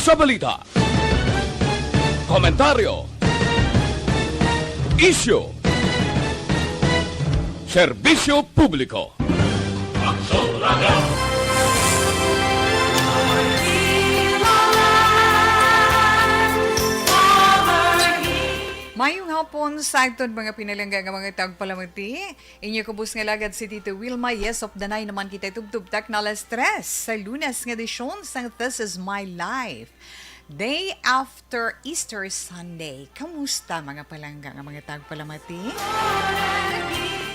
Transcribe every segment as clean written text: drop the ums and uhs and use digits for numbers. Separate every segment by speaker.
Speaker 1: sa balita, komentaryo, isyu, serbisyo publiko.
Speaker 2: Mayong hapon sa aton mga pinalangga nga mga tagpalamati. Inyo kubus nga lagad si Tito Wilma. Yes, of the night naman kita tubtub-tak na alas 3 sa Lunes nga edisyon sang This Is My Life. Day after Easter Sunday. Kamusta mga palangga nga mga tagpalamati?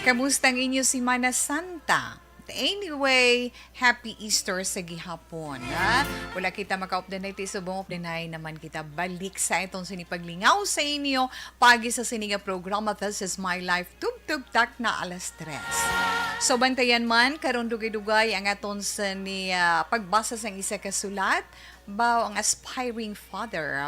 Speaker 2: Kamusta ang inyo si Mana Santa? Anyway, happy Easter sa gihapon. Ha? Wala kita maka-updanay, subong updanay naman kita balik sa itong sinipaglingaw sa inyo pagi sa siniga programa This Is My Life, tub-tub-tak na alas 3. So, bantayan man, karon dugay-dugay ang aton sa ni pagbasa sa isa kasulat, bao ang aspiring father,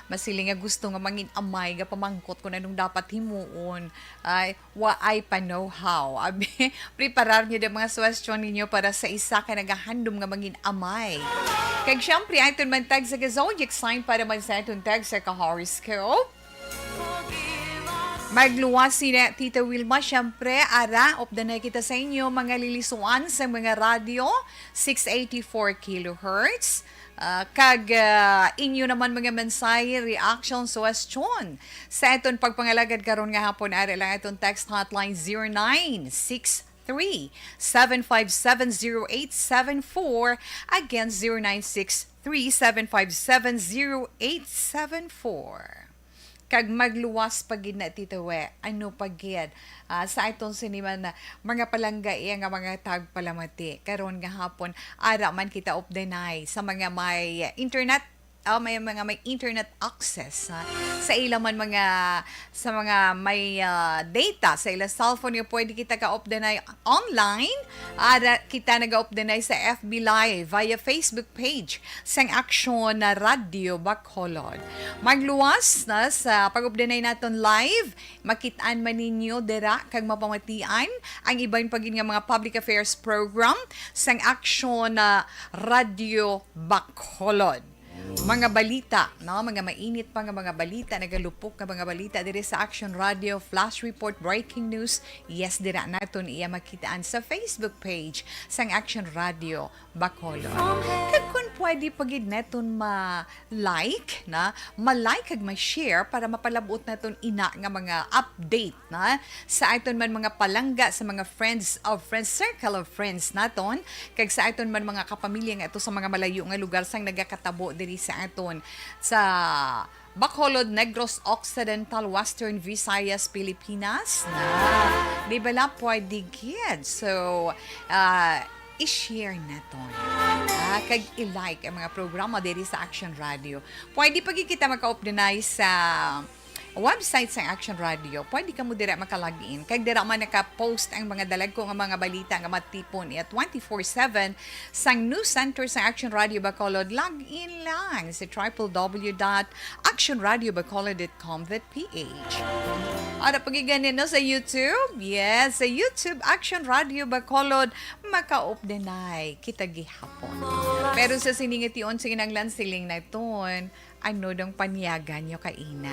Speaker 2: masiling nga gusto nga mangin amay nga pamangkot kung anong dapat himuon, ay waay pa know how. Abi, preparar niyo ang mga question ninyo para sa isa ka nagahandom nga mangin amay. Kag syempre, aton man tag sa zodiac sign para man sa aton tag sa ka-horoscope. Magluwas si Tita Wilma, syempre, ara, updanay kita sa inyo, mga lilisuan sa mga radio, 684 kHz. Inyo naman mga mensahe, reaction, suggestion. Sa iton pagpangalagad karon nga hapon, ara lang itong text hotline 0963-757-0874. Again, 0963-757-0874. Kag magluwas pagid na Tito we, ano pagid sa itong sinima na mga palangga iya nga mga tagpalamati karon nga hapon ara man kita updenay sa mga may internet may mga may internet access sa ilang man mga sa mga may data sa ilang cellphone yung pwede kita ka-updanay online ara kita naga-updanay sa FB Live via Facebook page sang Action na Radio Bacolod. Magluwas na sa pag-updanay naton live makitaan man ninyo dira kag mapamatian ang iba'n pagin nga mga public affairs program sang Action na Radio Bacolod. Mga balita, no? Mga mainit pa nga mga balita, nagalupok nga mga balita diri sa Action Radio, Flash Report, Breaking News. Yes, dira naton iya makitaan sa Facebook page sang Action Radio Bacolod. Kag kun pwede pagid naton ma-like, na ma-like kag ma-share para mapalabot naton ina nga mga update na sa aton man mga palangga sa mga circle of friends naton kag sa aton man mga kapamilya nga ato sa mga malayo nga lugar sang nagakatabo diri sa aton sa Bacolod, Negros Occidental, Western Visayas, Pilipinas na di bala pwede gid. So i-share naton kag i-like ang mga programa diri sa Action Radio. Pwede pag kita maka-updanay sa website sa Action Radio, pwede ka mo dira makalagin. Kag dira man naka-post ang mga dalag ko nga mga balita nga matipon at 24/7 sang news center sa Action Radio Bacolod. Login lang sa www.actionradiobacolod.com.ph. Ara pagiganin no sa YouTube? Yes, sa YouTube Action Radio Bacolod maka-updanay kita gihapon. Pero sa siningation sa kinanglan siling na iton, ano dong panyagan nyo kaina.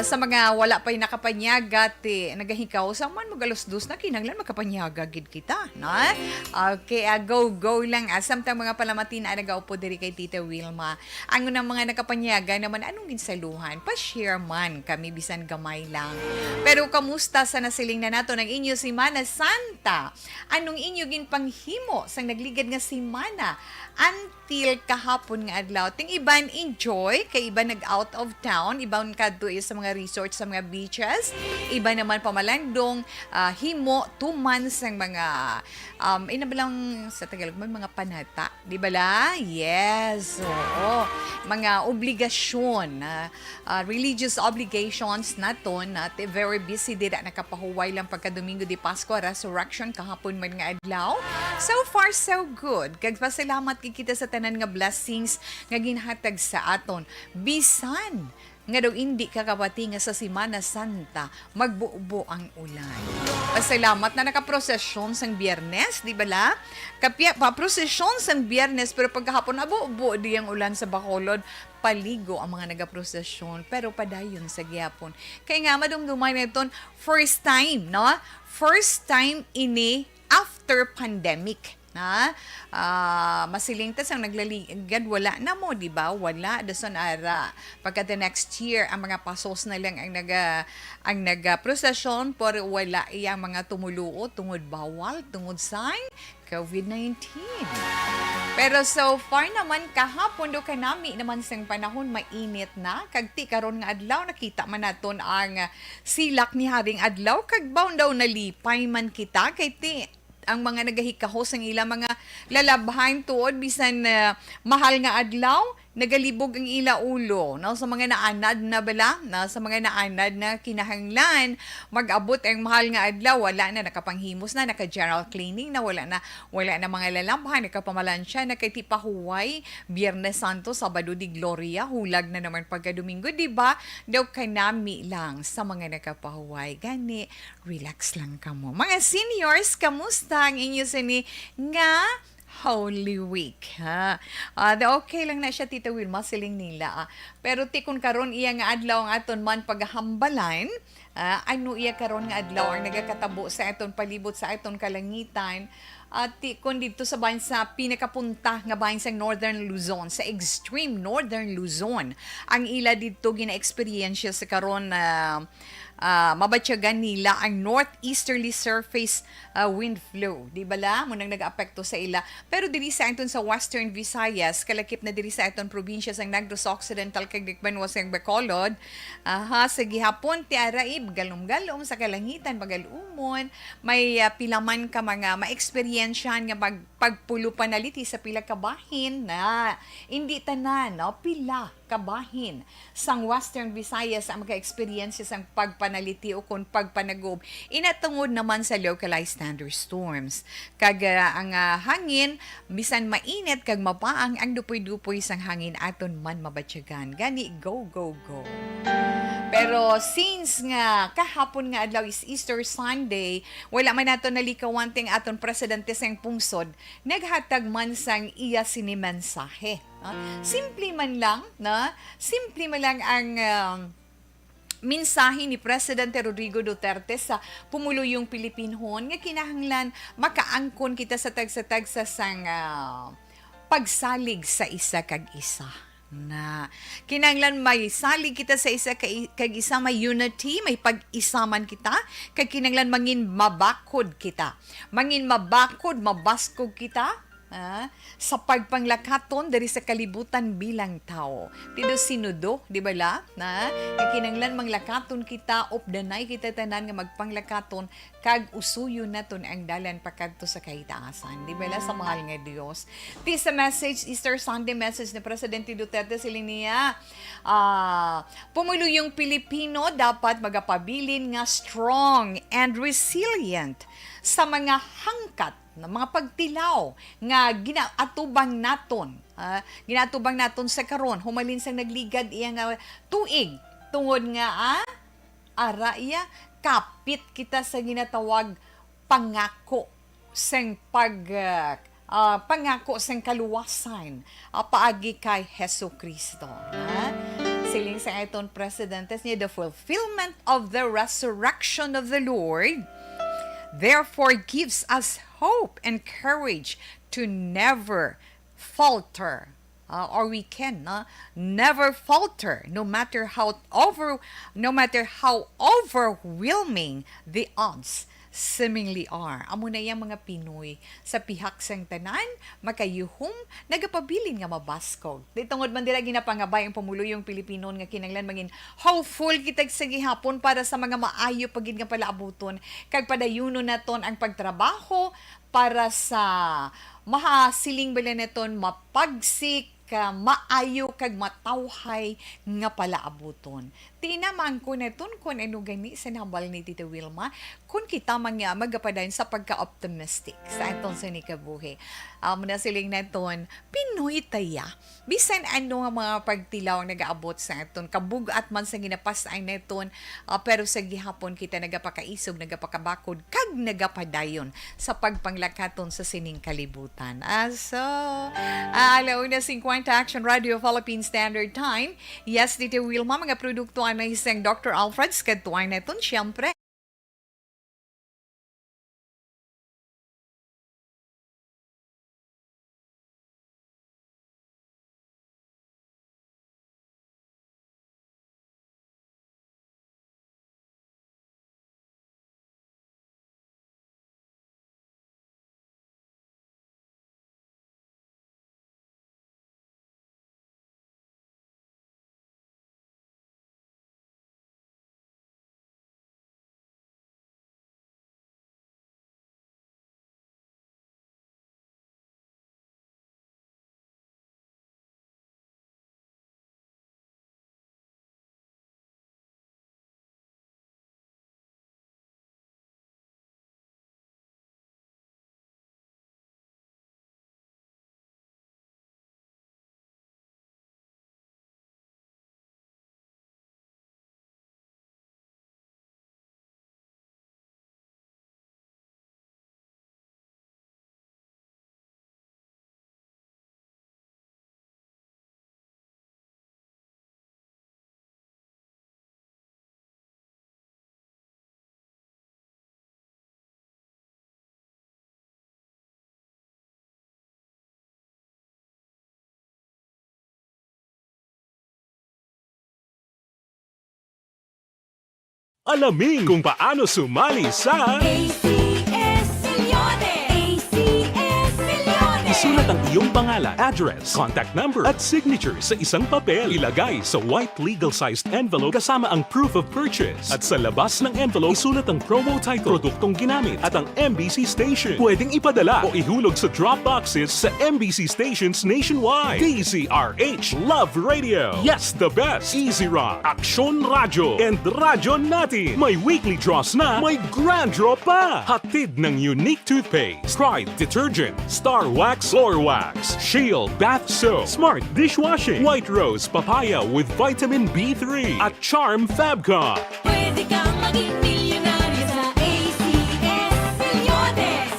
Speaker 2: Sa mga wala pa yung nakapanyaga, nagahikaw, sa man magalos-dos na kinanglan makapanyaga gid kita. No? Okay, go lang. Samtang mga palamati na nagaupo diri kay Tita Wilma. Ang unang mga nakapanyaga naman, anong ginsaluhan? Pa-share man kami, bisan gamay lang. Pero kamusta sa nasiling na nato ng inyo si Mana Santa? Anong inyo ginpanghimo sang nagligad nga si Mana? Until kahapon nga adlaw. Ting iban enjoy, kay iba nag-out of town, iban kadto sa mga resorts, sa mga beaches. Iba naman pamalandong himo, 2 months ang mga inabalang sa Tagalog man mga panata. Di ba la? Yes. Oo. Mga obligasyon, religious obligations naton, very busy dira nakapahuway lang pagka Domingo de Pascua, Resurrection kahapon man nga adlaw. So far so good. Kag pasalamat kita sa tanan nga blessings nga ginhatag sa aton. Bisan nga daw hindi kakabati nga sa Semana Santa magbuubo ang ulan. Pasalamat na nakaprosesyon sang Biyernes, di ba la? Kapya pa prosesyon sang Biyernes pero pagkahapon abo-ubo di ang ulan sa Bacolod, paligo ang mga nagaprosesyon pero padayon sa gyapon. Kaya nga madumduman niton first time, no? First time ini after pandemic. Masiling tas ang naglaligad, wala na mo, di ba? Wala, dason ara. Pagka the next year, ang mga pasos na lang ang nag-prosesyon, pero wala iyang mga tumuluo, tungod bawal, tungod sa COVID-19. Pero so far naman, kahapon do kanami naman sang panahon, mainit na. Kagti karon nga adlaw, nakita man naton ang silak ni Haring Adlaw, kagbaw daw nalipay man kita, kay ti ang mga nagahikahos ang ilang mga lalabhan tuod bisan mahal nga adlaw nagalibog ang ila ulo, no? Sa mga naanad na bala, no? Sa mga naanad na kinahanglan mag-abot ang mahal nga adlaw, wala na, nakapanghimos na, naka-general cleaning na, wala na mga lalabhan, nakapamalansya, nakatipahuway, Biyernes Santo, Sabado di Gloria, hulag na naman pagka Domingo, di ba? Daw kanami lang sa mga nakapahuway. Gani, relax lang ka mo. Mga seniors, kamusta ang inyo sini nga Holy Week, ha? Okay lang na siya, Tita Wilma, siling nila. Pero tikon karon iya nga adlaw ang aton man paghambalan, ano iya karon nga adlaw ang nagakatabo sa aton palibot sa aton kalangitan. At tikon dito sa bansa pinakapunta nga bahin sa Northern Luzon, sa extreme Northern Luzon. Ang ila dito gina-experience sa karon mabatyagan nila ang northeasterly surface wind flow. Di ba la? Munang nag-apekto sa ila. Pero diri sa aton sa Western Visayas, kalakip na diri sa aton probinsya sa Negros Occidental kag Dikbanwa sa Bacolod, sa gihapon ti araib galom-galom sa kalangitan bagalumon, may pilaman ka mga ma-experiensyan nga pagpulo panaliti sa pila ka bahin na hindi tanan, no? Pila kabahin sang Western Visayas ang maka-experience sang pagpanaliti o kung pagpanagob inatungod naman sa localized thunderstorms. Kag ang hangin bisan mainit kag mapaang ang dupoy-dupoy sang hangin aton man mabatyagan. Gani go go go. Pero since nga kahapon nga adlaw is Easter Sunday, wala man nato nalikawan ting aton presidente sang pungsod, naghatag man sang iya sinimensahe. Simple man lang, na simple man lang ang mensahe ni Presidente Rodrigo Duterte sa pumuluyong Pilipinhon nga kinahanglan makaangkon kita sa tagsa-tagsa sang pagsalig sa isa kag isa. Na kinahanglan may salig kita sa isa kag isa, may unity, may pag-isaman kita, kag kinahanglan mangin mabakod kita, mangin mabakod mabaskog kita sa pagpanglakaton dari sa kalibutan bilang tao. Tido sinudo, di ba la? Na kinahanglan manglakaton kita, opdanay kita tanan nga magpanglakaton kag usuyo naton ang dalan pakadto sa kaitaasan. Di ba la, sa mahal nga Dios. Ti sa message, Easter Sunday message ni Presidente Duterte sila niya, pumuluyong Pilipino dapat magapabilin nga strong and resilient sa mga hangkat na mga pagtilaw nga ginaatubang naton sa karon, humalin sa nagligad iya nga tuig tungod nga ara iya kapit kita sa ginatawag pangako sang pangako sang kaluwasan paagi kay Hesukristo. Siling sa aton presidente niya, the fulfillment of the resurrection of the Lord therefore gives us hope and courage to never falter, or we can never falter, no matter how overwhelming the odds seemingly are. Amo na yung mga Pinoy sa pihak sang tanan, makayuhom, nagapabilin nga mabaskog. Di tungod man dira ginapangabay ang pamuluyong Pilipino nga kinanglan mangin hopeful kitag sa gihapon para sa mga maayo pagid nga palaabuton kag padayuno naton ang pagtrabaho para sa mahasiling bala naton mapagsik maayo kag matawhay nga palaabuton. Tinaman ko neton kun ano gani sa nabal ni Tita Wilma, kung kita magapadayon sa pagka-optimistic sa atong sinikabuhi. Muna siling naton, Pinoy taya. Bisan ano nga mga pagtilaw nagaabot sa aton, kabugat man sa ginapas ay naton, pero sa gihapon kita nagapakaisog, nagapakabakod, kag nagapadayon sa pagpanglakaton sa sining kalibutan. Alauna 50 Action Radio Philippine Standard Time. Yes, dito Wilma, mga produkto na isang Dr. Alfred Skadtuan naton, siyempre.
Speaker 3: Alamin kung paano sumali sa
Speaker 4: ACS Millones! ACS Millones!
Speaker 3: isulat ang iyong pangalan, address, contact number at signature sa isang papel. Ilagay sa white legal-sized envelope kasama ang proof of purchase. At sa labas ng envelope, isulat ang promo title, produktong ginamit at ang MBC station. Pwedeng ipadala o ihulog sa drop boxes sa MBC stations nationwide. DZRH Love Radio. Yes, the best. Easy Rock, Aksyon Radyo, and Radyo Natin. May weekly draws na, may grand draw pa. Hatid ng unique toothpaste, Pride Detergent, Star Wax Floor Wax, Shield Bath Soap, Smart Dishwashing, White Rose Papaya with Vitamin B3, at Charm Fabcon.
Speaker 4: Pwede kang maging milyonaryo sa ACS Millones!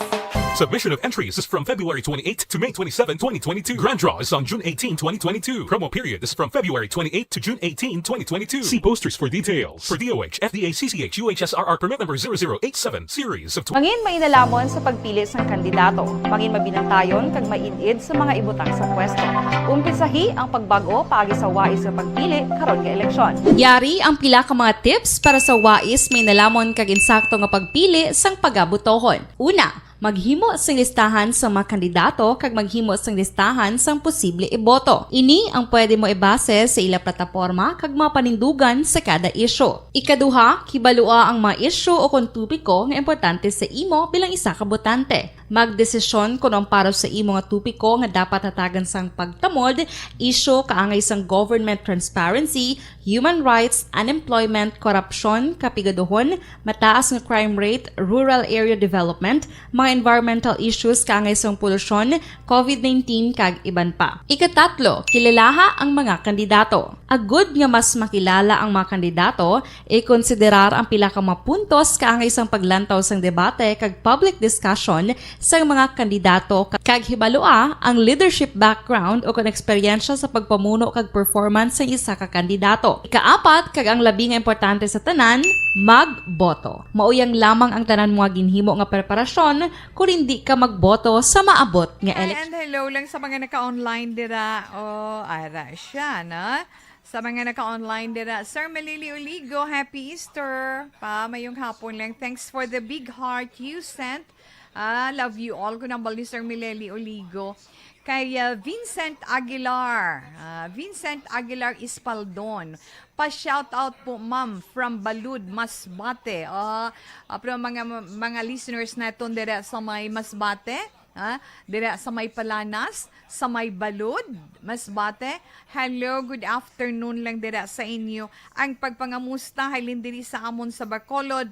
Speaker 3: Submission of entries is from February 28 to May 27, 2022. Grand draw is on June 18, 2022. Promo period is from February 28 to June 18, 2022. See posters for details. For DOH, FDA, CCH, UHSRR permit number 0087, series of
Speaker 5: Mangin mainalamon sa pagpili sang kandidato. Mangin mabinantayon kag mainid sa mga ibutang sa pwesto. Umpisahi ang pagbago paagi sa wais sa pagpili karon nga eleksyon.
Speaker 6: Yari ang pila ka mga tips para sa wais may nalamon kag insakto nga pagpili sang pagabutohon. Una, maghimo sang listahan sa mga kandidato kag maghimo sang listahan sang posible iboto. Ini ang pwede mo ibase sa ila plataporma kag mga panindugan sa kada isyu. Ikaduha, kibalua ang mga isyu o kung tupiko nga importante sa imo bilang isa ka botante. Magdesisyon kung ang para sa imo nga tupiko nga dapat hatagan sang pagtamod, isyu kaangay sang government transparency, human rights, unemployment, korupsyon, kapigaduhon, mataas nga crime rate, rural area development, mga environmental issues kaangay sang polusyon, COVID-19 kag iban pa. Ikatatlo, kilalaha ang mga kandidato. Agud nga mas makilala ang mga kandidato, i-konsiderar ang pila ka mga puntos kaangay sang paglantaw sang debate kag public discussion sang mga kandidato kag hibalua ang leadership background o kon eksperyensya sa pagpamuno kag performance sa isa ka kandidato. Ikaapat, kag ang labi nga importante sa tanan, magboto. Mauyang lamang ang tanan mo ginhimo nga preparasyon kung hindi ka magboto sa maabot nga eleksyon.
Speaker 2: And hello lang sa mga naka-online dira. Ara siya, na? Sa mga naka-online dira. Sir Malili Oligo, Happy Easter. Mayong hapon lang. Thanks for the big heart you sent. Love you all. Kunambal ni Sir Malili Oligo. Kay Vincent Aguilar. Vincent Aguilar Ispaldon. Pa-shoutout po, ma'am, from Balud, Masbate. Pero mga listeners natin dira sa may Masbate, dira sa may Palanas, sa may Balud, Masbate. Hello, good afternoon lang dira sa inyo. Ang pagpangamusta halin diri sa amon sa Bacolod,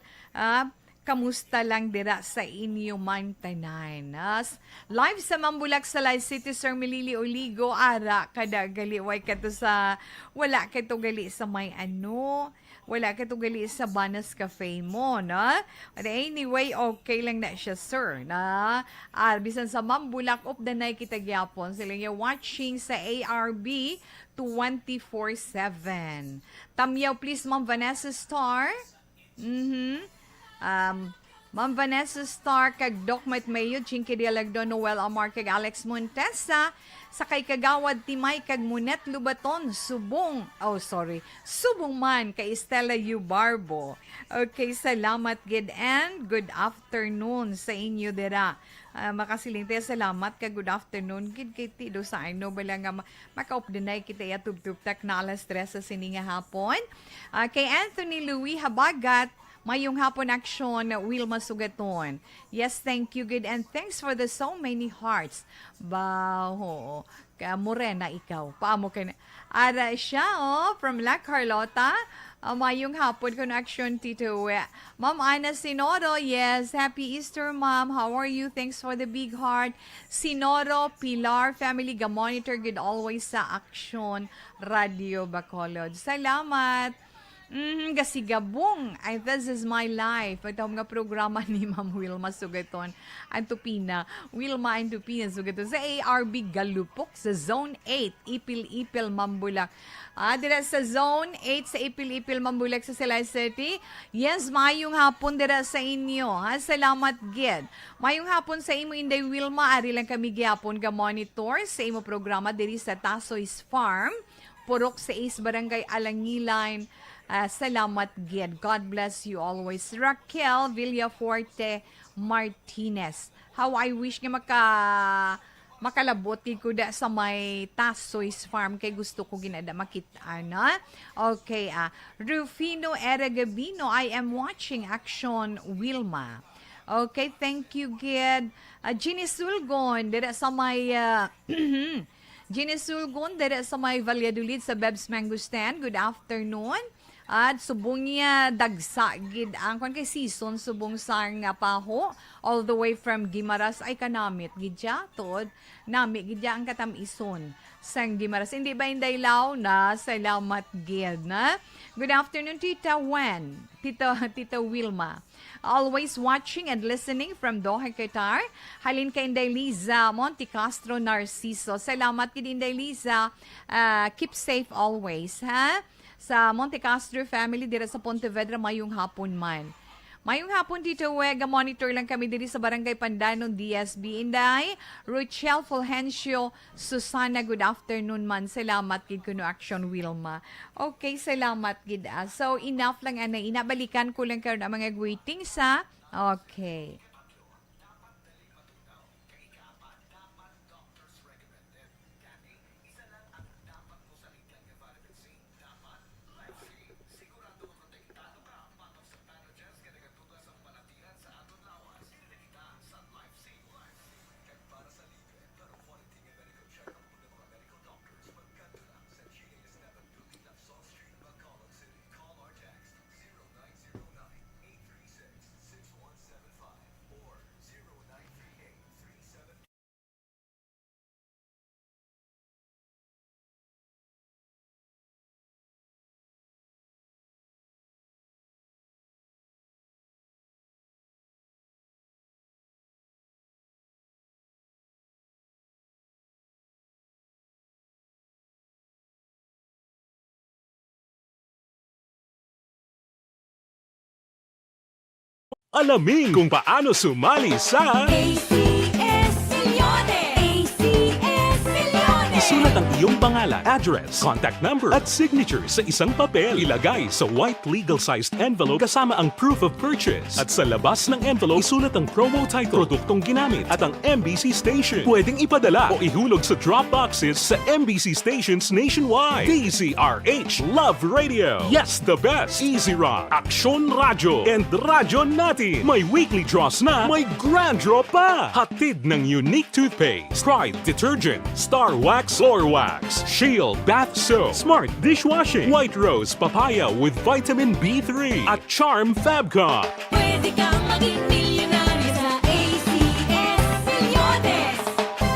Speaker 2: kamusta lang dira sa inyo man tanan. Live sa Mambulak sa Live City, Sir Melili Oligo, ara kada gali, way kato sa, wala kato gali sa may ano, wala kato gali sa Banas Cafe mo, na? But anyway, okay lang na siya, sir, na? Bisan sa Mambulak of the night kita gyapon, sila yung watching sa ARB 24/7. Tamyaw, please, Ma'am Vanessa Star. Ma'am Vanessa Star, kag Doc Mait Mayo, Chinky Dialagdo, Noel Amar, kag Alex Montesa, sakay kagawad Timay, kag Munet Lubaton, Subong man, kay Estela Yubarbo. Okay, salamat, gid, and good afternoon sa inyo dira. Makasilinte, salamat ka, good afternoon, gid kay Tido sa ano, bala nga makaupdenay kita yatub-tub teknala stress sa sininga hapon. Kay Anthony Louis Habagat, mayong hapon aksyon, Wilma Sugaton. Yes, thank you, good. And thanks for the so many hearts. Baho. Morena, ikaw. Paamo ka na. Ara siya, from La Carlota. Mayong hapon connection, Tito. Ma'am Ana Sinoro, yes. Happy Easter, Ma'am. How are you? Thanks for the big heart. Sinoro, Pilar, family, ga-monitor, good always sa Aksyon Radio Bacolod. Salamat. Gasigabong. This is my life. Ito nga programa ni Ma'am Wilma Sugaton. Antupina. Wilma Antupina Sugaton. Sa ARB Galupok sa Zone 8. Ipil-Ipil Mambulak. Dira sa Zone 8 sa Ipil-Ipil Mambulak sa Silay City. Yes, mayong hapon dira sa inyo. Salamat, gid. Mayong hapon sa imo, Inday Wilma. Ari lang kami gyapon ga monitor sa imo programa diri sa Tasoy's Farm. Purok sa East Barangay Alangilan. Salamat, gid. God bless you always. Raquel Villaforte Martinez. How I wish nga makalabot ko da sa may Tasoy's Farm kay gusto ko ginada makita na. Okay, Rufino Eragabino, I am watching Action Wilma. Okay, thank you, gid. Ginny Sulgon, dira sa may Ginny Sulgon, dira sa may Valladolid sa Bebs Mango Stand. Good afternoon. At subong niya dagsa gid ang kung kay season subong sang nga paho all the way from Gimaras ay kanamit gidya tod nami gidya ang katamison sang Gimaras. Hindi ba inday law na salamat gid na. Good afternoon, Tita Wen, Tita Wilma. Always watching and listening from Doha, Qatar. Halin kay Inday Liza Monte Castro Narciso. Salamat kay Inday Liza. Keep safe always, ha? Sa Monte Castro family dira sa Pontevedra mayong hapon man. Mayong hapon dito, wega monitor lang kami diri sa Barangay Pandanon, DSB. Inday, Rochelle Fulgencio, Susana, good afternoon man. Salamat gid kuno Action Wilma. Okay, salamat gid. So enough lang ana, inabalikan ko lang karon ang mga greetings sa. Okay.
Speaker 3: Alamin kung paano sumali sa
Speaker 4: ACS Milyones! ACS Milyones!
Speaker 3: isulat ang iyong pangalan, address, contact number at signature sa isang papel. Ilagay sa white legal-sized envelope kasama ang proof of purchase. At sa labas ng envelope, isulat ang promo title, produktong ginamit at ang MBC station. Pwedeng ipadala o ihulog sa drop boxes sa MBC stations nationwide. DZRH Love Radio. Yes, the best. Easy Rock, Aksyon Radyo, and Radyo Natin. May weekly draws na, may grand draw pa. Hatid ng unique toothpaste, Pride Detergent, Star Wax Floor Wax, Shield Bath Soap, Smart Dishwashing, White Rose Papaya with Vitamin B3, at Charm Fabcon.
Speaker 4: Pwede kang maging milyonaryo sa ACS Milyones.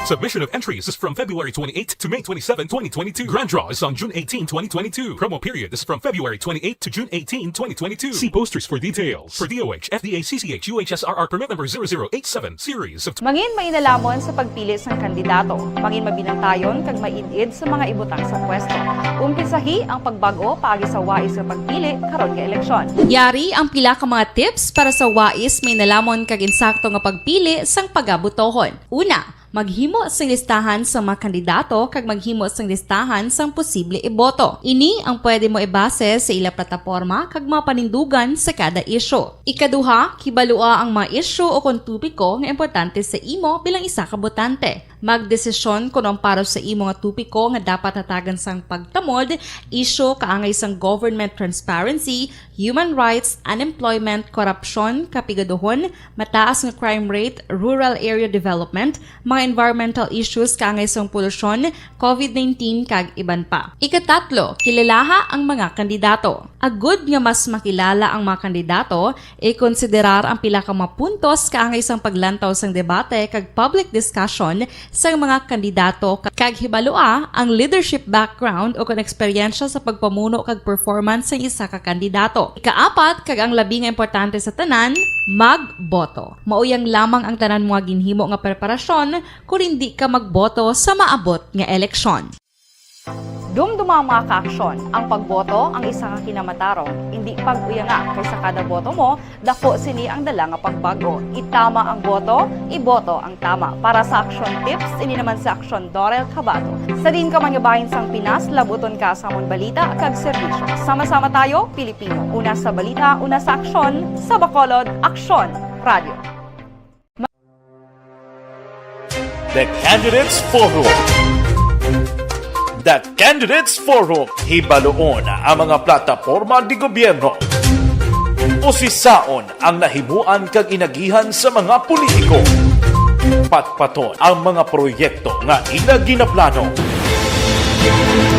Speaker 3: Submission of entries is from February 28 to May 27, 2022. Grand draw is on June 18, 2022. Promo period is from February 28 to June 18, 2022. See posters for details. For DOH, FDA, CCH, UHSRR permit number 0087, series of
Speaker 5: Mangin mainalamon sa pagpili sang kandidato, mangin mabinantayon kag mainid sa mga ibutang sa pwesto. Umpisahi ang pagbago paagi sa wais sa pagpili karon nga eleksyon.
Speaker 6: Yari ang pila ka mga tips para sa wais may nalamon kag insakto nga pagpili sang pagabutohon. Una, maghimo sang listahan sa mga kandidato kag maghimo sang listahan sang posible iboto. Ini ang pwede mo ibase sa ila plataporma kag mga panindugan sa kada isyu. Ikaduha, kibalua ang mga isyu o kung tupiko nga importante sa imo bilang isa ka botante. Magdesisyon kung ang para sa imo nga tupiko nga dapat hatagan sang pagtamod, isyu kaangay sang government transparency, human rights, unemployment, korupsyon, kapigaduhon, mataas nga crime rate, rural area development, mga environmental issues kaangay sang polusyon, COVID-19 kag iban pa. Ikatatlo, kilalaha ang mga kandidato. Agud nga mas makilala ang mga kandidato, i-konsiderar ang pila ka mga puntos kaangay sang paglantaw sang debate kag public discussion sa mga kandidato kag hibalua ang leadership background o kung eksperyensya sa pagpamuno kag performance sa isa ka kandidato. Ikaapat, kag ang labi nga importante sa tanan, magboto. Mauyang lamang ang tanan mga ginhimo nga preparasyon kung hindi ka magboto sa maabot nga eleksyon.
Speaker 5: Dumduma ang mga kaaksyon, ang pagboto ang isa ka kinamatarong, hindi pag-uyanga kaysa kada boto mo, dako sini ang dala nga pagbago. Itama ang boto, iboto ang tama. Para sa action tips, ini naman sa action Dorel Cabato. Sa din ka manyabahin sang Pinas, labuton ka sa amon balita kag serbisyo. Sama-sama tayo, Pilipino. Una sa balita, una sa aksyon, sa Bacolod, Aksyon Radio.
Speaker 7: The Candidates Forum. The Candidates Forum. Hibaloon ang mga plataporma di gobyerno. Usisaon ang nahimuan kag inagihan sa mga politiko. Patpaton ang mga proyekto nga ila ginaplano.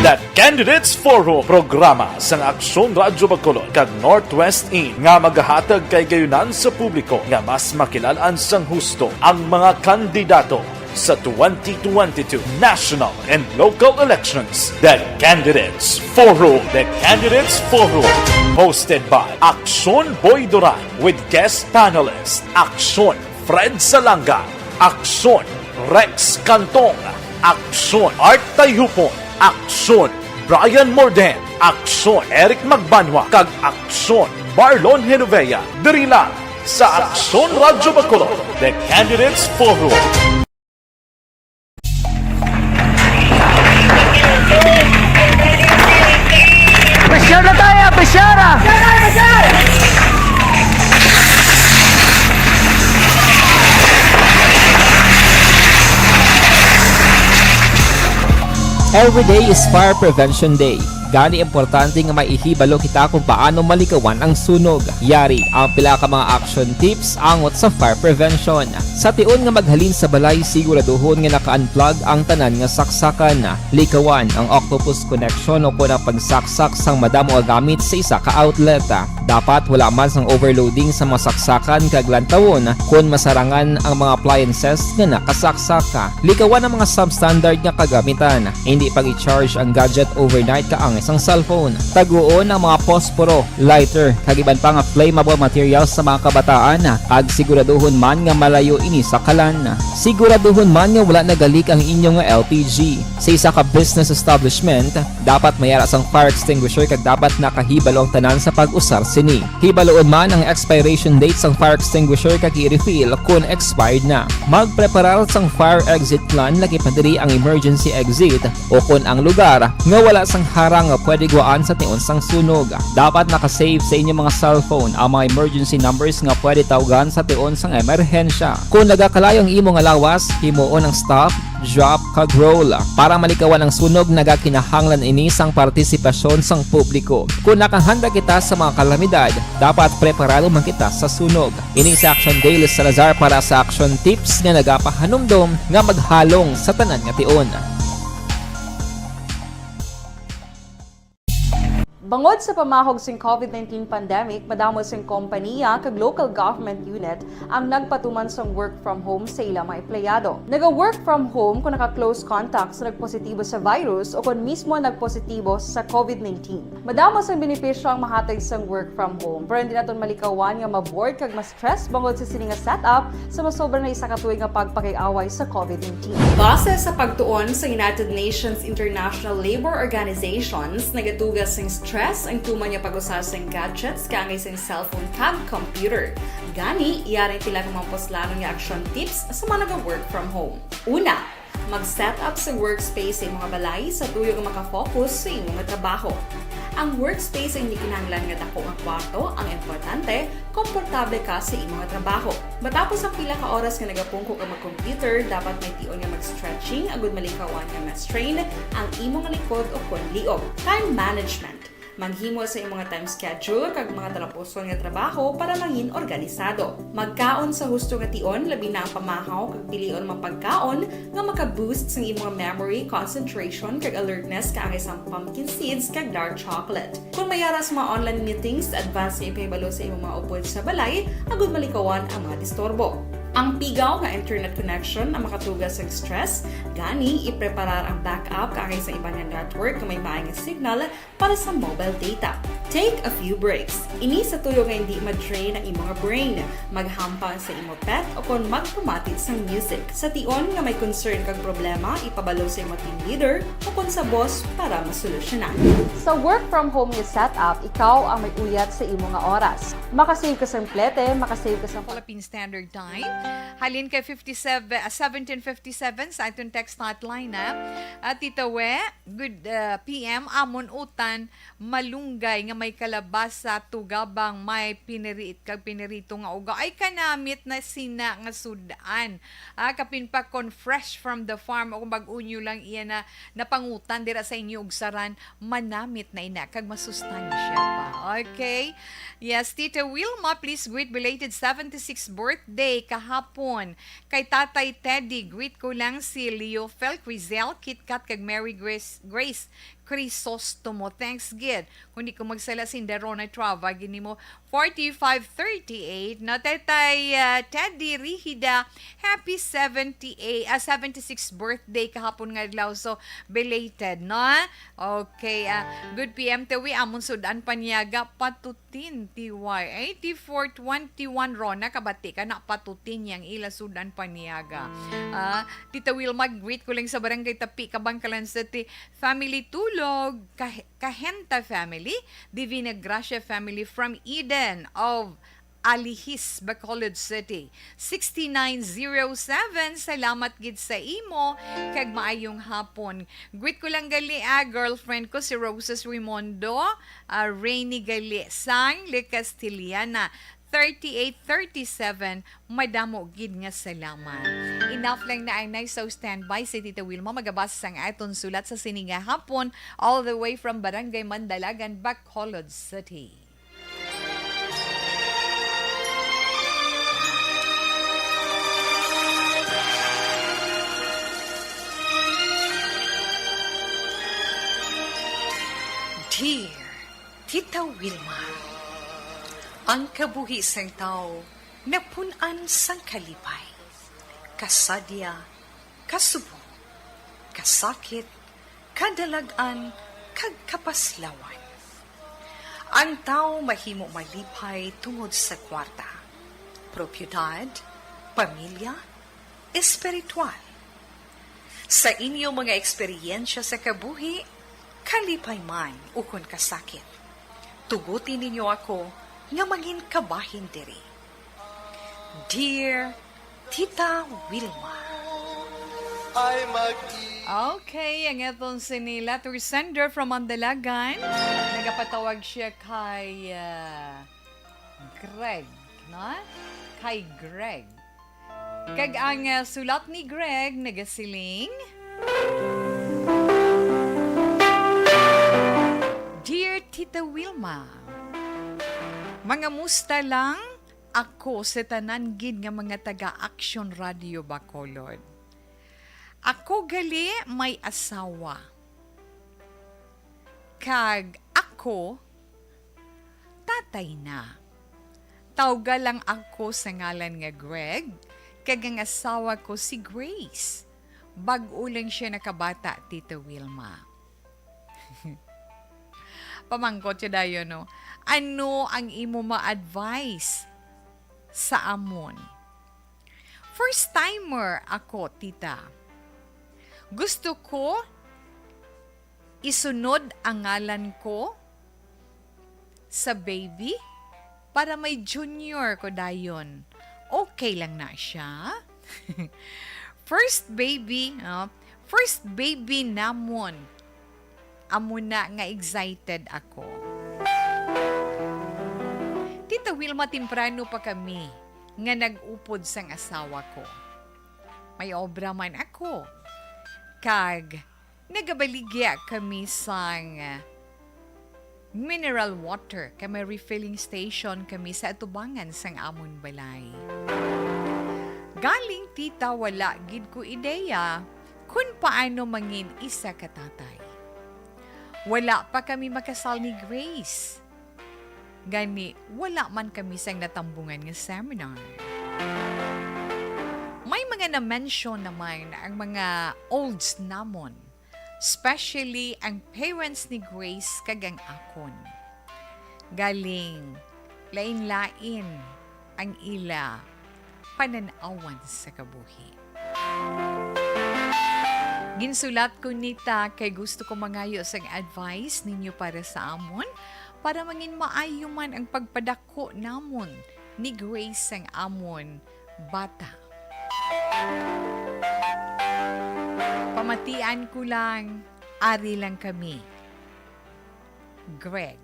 Speaker 7: The Candidates Forum, programa sang Aksyon Radyo Bacolod kag Northwest In nga magahatag kay gayunan sa publiko nga mas makilalaan sang husto ang mga kandidato sa 2022 national and local elections. The Candidates Forum. The Candidates Forum. Hosted by Aksyon Boy Duran with guest panelists Aksyon Fred Salanga, Aksyon Rex Cantong, Aksyon Art Tayupon, Aksyon Brian Morden, Aksyon Eric Magbanwa, kag Aksyon Marlon Genovea. Diri lang sa Aksyon Radyo Bacolod. The Candidates Forum.
Speaker 8: Besyar na tayo! Besyara! Every day is Fire Prevention Day. Gani importante nga maihibalo kita kung paano malikawan ang sunog. Yari ang pila ka mga action tips angot sa fire prevention. Sa tion nga maghalin sa balay, siguraduhon nga naka-unplug ang tanan nga saksakan. Likawan ang octopus connection o kung ang pagsaksak sang madamo nga gamit sa isa ka outlet. Dapat wala man sang overloading sa mga saksakan kag lantawon kung masarangan ang mga appliances nga nakasaksaka. Likawan ang mga substandard nga kagamitan. Hindi pag i-charge ang gadget overnight kaang isang cellphone. Taguon ang mga posporo, lighter, kag iban pa nga flammable materials sa mga kabataan. Ag siguraduhon man nga malayo ini sa kalan. Siguraduhon man nga wala nagalik ang inyong LPG. Sa isa ka business establishment, dapat mayara sang fire extinguisher kag dapat nakahibalo ang tanan sa pag-usar sini. Hibaloon man ang expiration date sang fire extinguisher kag i-refill kung expired na. Magpreparar sang fire exit plan lagi pa diri ang emergency exit o kung ang lugar nga wala sang harang nga pwede guwaan sa tion sang sunog. Dapat nakasave sa inyong mga cellphone ang mga emergency numbers nga pwede tawagan sa tion sang emerhensya. Kung nagakalayo ang imong lawas, himuon ang stop, drop, kag roll. Para malikawan ang sunog, nagakinahanglan ini sang partisipasyon sang publiko. Kung nakahanda kita sa mga kalamidad, dapat preparado man kita sa sunog. Ini sa Action Daily Salazar para sa action tips nga nagapahanumdom nga maghalong sa tanan nga tion.
Speaker 5: Bangod sa pamahog sing COVID-19 pandemic, madamo sing kompanya kag local government unit ang nagpatuman sang work from home sa ilang mga empleyado. Naga-work from home kung naka-close contacts na nagpositibo sa virus o kung mismo nagpositibo sa COVID-19. Madamo sang benepisyo ang mahatag sang work from home, pero hindi naton malikawan nga ma-bored kag ma-stress bangod sa sini nga setup sa masobra na isa ka tuig nga pagpakiaway sa COVID-19. Base sa pagtuon sa United Nations International Labor Organizations, nagatugas sing stress ang tuman niya pag-usar sing gadgets kangay sing cellphone kag computer. Gani, iyari tila ng mga poslano nga action tips sa mga nag-work from home. Una, mag-set up sa workspace sa mga balay sa tuyo nga makafocus sa imong nga trabaho. Ang workspace ay hindi kinahanglan nga dako nga kwarto, ang importante, komportable ka sa imong nga trabaho. Matapos ang pila ka oras nga nagapungko ka mag-computer, dapat may tion nga mag-stretching agud malikawan nga ma-strain ang imong likod o kon liog. Time management. Manghimo sa imong nga time schedule kag mga talapuson nga trabaho para mangin organisado. Magkaon sa husto nga tion, labi na ang pamahaw kag pilion mapagkaon nga maka-boost sa imong memory, concentration kag alertness kaangay sang pumpkin seeds kag dark chocolate. Kung mayara sa mga online meetings, advance nga ipahibalo sa imong mga upod sa balay, agud malikawan ang mga disturbo. Ang pigaw nga internet connection ang makatugas sa stress, gani ipreparar ang backup kaangay sa ibang nga network nga may maayong signal para sa mobile data. Take a few breaks. Ini sa tuyo nga hindi ma-drain ang imong brain, maghampang sa imong pet o kon magpamatit sa music. Sa tion nga may concern kag problema, ipabalo sa imong team leader o kon sa boss para masolusyonan. Sa work from home nga setup, ikaw ang may uyat sa imong nga oras. Makasave ka sa plete, makasave ka sa
Speaker 2: Philippine Standard Time. Halin kay 17:57 sa atong text hotline na. At Tita We, good PM, amon utan, malunggay nga may kalabasa, tugabang may piniriit kag pinirito nga uga. Ay kanamit na sina nga sudan. Kapin pa kon fresh from the farm o kung bag-unyo lang iya na napangutan dira sa inyo og saran, manamit na ina kag masustansya pa. Okay? Yes, Tita Wilma, please greet belated 76th birthday kahapon kay Tatay Teddy. Greet ko lang si Leo Felcrizel, KitKat kag Mary Grace Crisostomo. Thanks, Gid. Kung di ko magsala si Derona Trava, gini mo 4538 na Tatay Teddy Rihida. Happy 76th birthday kahapon nga adlaw. So, belated, no? Okay, good PM Tawi, amon sudan panyaga, patutin, TY. 8421 Rona, kabati ka na patutin yang ila sudan panyaga. Tita Wilma, greet ko lang sa barangay Tapi, Kabangkalan City, family tulog, Kahenta family, Divina Gracia family from Eden of Alihis, Bacolod City. 6907, salamat gid sa imo, kag maayong hapon. Greet ko lang gali girlfriend ko si Roses Rimondo, Rainy gali, sang Le Castiliana. 3837, madamo gid nga salamat. Enough lang na ay sa standby si Tita Wilma magabasa sang aton sulat sa sininga hapon all the way from Barangay Mandalagan, Bacolod City. Dear Tita Wilma, ang kabuhi sang tao napunan sang kalipay, kasadya, kasubo, kasakit, kadalagan, kag kapaslawan. Ang tao mahimo malipay tungod sa kwarta, propiedad, pamilya, espiritual. Sa inyo mga eksperyensya sa kabuhi, kalipay man ukon kasakit, tugutin ninyo ako nga maging kabahin diri. Dear Tita Wilma. Okay, ang itong sinila to sender from Mandalagan. Nagapatawag siya kay Greg, no? Kay Greg. Kag ang sulat ni Greg nagasiling, Dear Tita Wilma, mga musta lang ako sa tanan gid nga mga taga-Action Radio Bacolod. Ako gali may asawa. Kag ako ako, tatay na. Tawga lang ako sa ngalan nga Greg, kag ang asawa ko si Grace. Bag-o lang siya nakabata, Tita Wilma. Pamangkot siya dayo, no? Ano ang imo ma-advise sa amon? First timer ako, tita. Gusto ko isunod ang ngalan ko sa baby para may junior ko dayon. Okay lang na siya. First baby namon. Amo na nga excited ako. Tita Wilma, temprano pa kami nga nag-upod sang asawa ko. May obra man ako. Kag, nagabaligya kami sang mineral water. Kami refilling station kami sa atubangan sang amon balay. Galing tita, wala gid ko ideya kung paano mangin isa ka tatay. Wala pa kami makasal ni Grace. Gani, wala man kami sang natambungan nga seminar. May mga na-mention naman ang mga olds namon, especially ang parents ni Grace kagang akon. Galing, lain-lain ang ila pananawan sa kabuhi. Ginsulat ko nita kay gusto ko mangayo sang advice ninyo para sa amon para mangin maayo man ang pagpadako namon ni Grace sang amon bata. Pamatian ko lang, ari lang kami. Greg.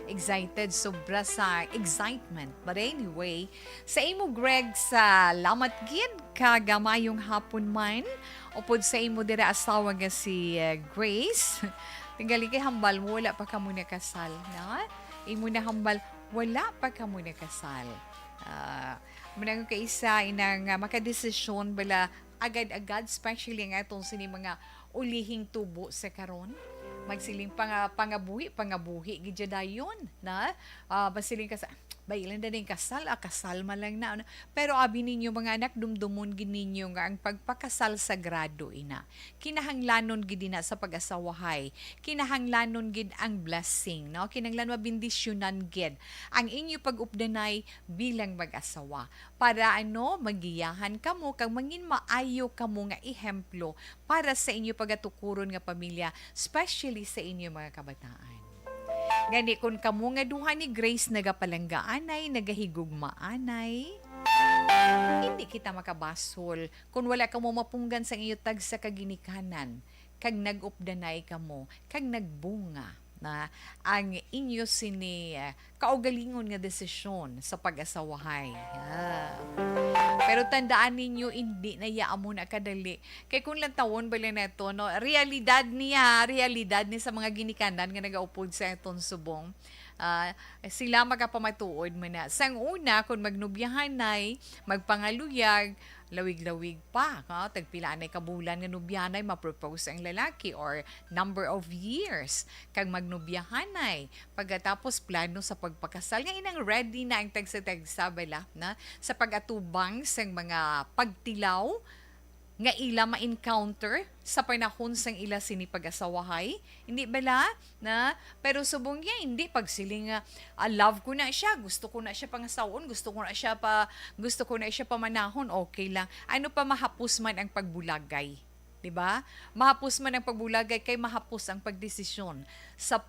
Speaker 2: Excited, sobra sa excitement. But anyway, sa imo Greg, sa lamat gid kagamayong hapon man, upod sa imo dira asawa nga si Grace. Tingali kay hambal mo, wala pa ka muna kasal. Na? Imo na hambal, wala pa ka muna kasal. Muna ka isa inang makadesisyon bala agad-agad, especially nga itong sini mga ulihing tubo sa karon. Magsiling pangabuhi, gidya dayon na basiling ka sa bailan na rin kasal, kasal malang na. Pero abi ninyo mga anak, dumdumon gid ninyo nga ang pagpakasal sagrado ina. Kinahanglanon gid na sa pag-asawahay. Kinahanglanon gid ang blessing, no? Kinahanglan mabindisyonan gid ang inyo pag-updanay bilang mag-asawa. Para magiyahan kamo kag mangin maayo kamo nga ehemplo para sa inyo pagatukuron nga pamilya, especially sa inyo mga kabataan. Gani kung kamo nga duha ni Grace nagapalanggaanay, nagahigugmaanay, hindi kita makabasol kung wala kamo mapunggan sa iyo tag sa kaginikanan, kag nag-updanay kamo, kag nagbunga na ang inyo sini kaugalingon nga desisyon sa pag-asawahay. Pero tandaan ninyo, hindi na yaamo na kadali. Kaya kung lang tawon bala na ito, no, realidad ni sa mga ginikanan nga nagaupod sa itong subong. Sila magapamatuod mo na. Sang una, kung magnubyahan ay, magpangaluyag, lawig-lawig pa. Tagpilaan ay kabulan nga nubyahan ay mapropose ang lalaki or number of years. Kag magnubyahan ay, pagkatapos plano sa pagpakasal, nga inang ready na ang tagsa-tagsa bala na sa pag-atubang sa mga pagtilaw nga ila ma-encounter sa panahon sang ila sini pag-asawahay. Hindi bala na? Pero subong niya, hindi. Pag siling love ko na siya, gusto ko na siya pangasawon, gusto ko na siya pamanahon, okay lang. Ano pa mahapos man ang pagbulagay? Diba? Mahapos man ang pagbulagay, kay mahapos ang pagdesisyon sa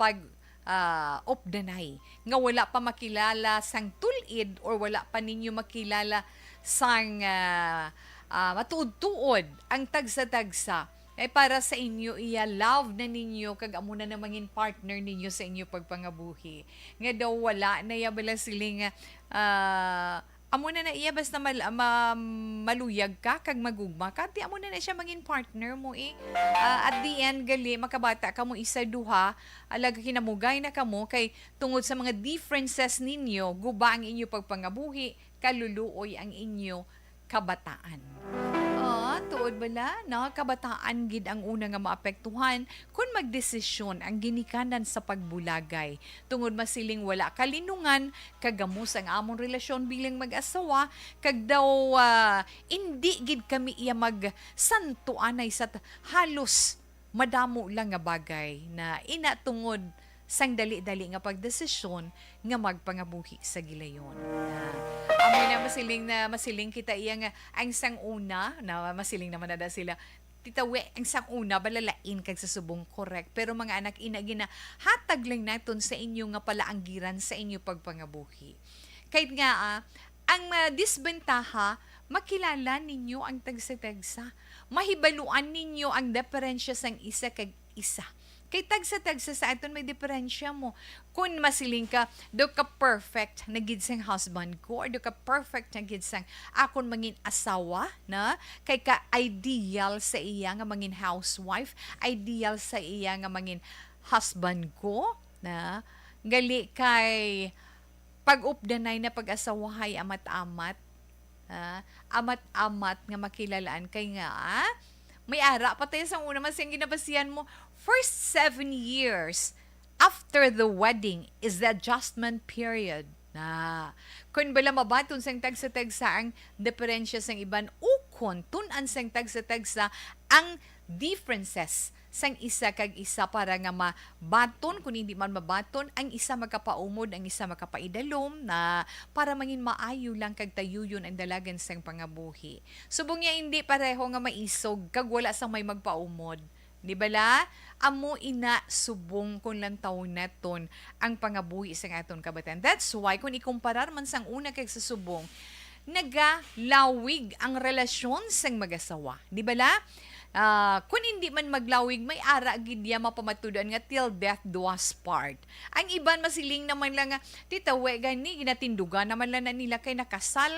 Speaker 2: opdanay. Nga wala pa makilala sang tulid or wala pa ninyo makilala sang matuod-tuod ang tagsa-tagsa ay para sa inyo love na ninyo kag amo na namangin partner ninyo sa inyo pagpangabuhi. Nga daw wala na bala siling amo na iya basta maluyag ka kag magugma ka, di amo na siya mangin partner mo at the end gali makabata ka mo isa duha alaga kinamugay na kamo kay tungod sa mga differences ninyo guba ang inyo pagpangabuhi, kaluluoy ang inyo kabataan. Tuod tinatawag bala, no? Kabataan gid ang una nga maapektuhan kung magdesisyon ang ginikanan sa pagbulagay. Tungod masiling wala kalinungan, kagamos ang among relasyon bilang mag-asawa, kag daw hindi gid kami iya magsantuanay sa halos madamo lang nga bagay na inatungod sang dali-dali nga pagdesisyon nga magpangabuhi sa gilayon. Amoy na masiling kita iya nga ang sang una na masiling naman na sila titawe ang sang una balalain kag sa subong correct, pero mga anak ina gina hatag lang naton sa inyo nga palaanggiran sa inyo pagpangabuhi. Kahit nga ang disbentaha makilala ninyo ang tagsa-tagsa, mahibaluan ninyo ang diferensya sang isa kag isa. Kay tagsa-tagsa sa aton may diferensya mo. Kung masiling ka, do ka perfect na gid sang husband ko, or do ka perfect na gid sang akon mangin asawa, na? Kay ka ideal sa iya nga mangin housewife, ideal sa iya nga mangin husband ko, na? Gali kay pag-updanay na pag-asawahay amat-amat, amat-amat nga makilalaan kay nga, may ara pa tayo sa una mas yung ginabasihan mo. First 7 years after the wedding is the adjustment period. Kung bala mabaton sang tagsa-tagsa ang diferensya sang iban, ukon tunan sang tagsa-tagsa ang differences sang isa kag isa para nga mabaton, kung hindi man mabaton, ang isa makapaumod, ang isa makapaidalom, na para mangin maayo lang kag tayuyon ang dalagan sang pangabuhi. Subong niya hindi pareho nga maisog kag wala sang may magpaumod. Di bala? Amo ina subong kung lang taon naton ang pangabuhi sang aton kabatan. That's why kung ikumparar man sang una kag sa subong, nagalawig ang relasyon sang mag-asawa. Di bala? Kung hindi man maglawig, may ara gid ya mapamatudan nga till death do us part. Ang iban masiling naman lang nga titawe gani ginatindugan naman lang na nila kay nakasal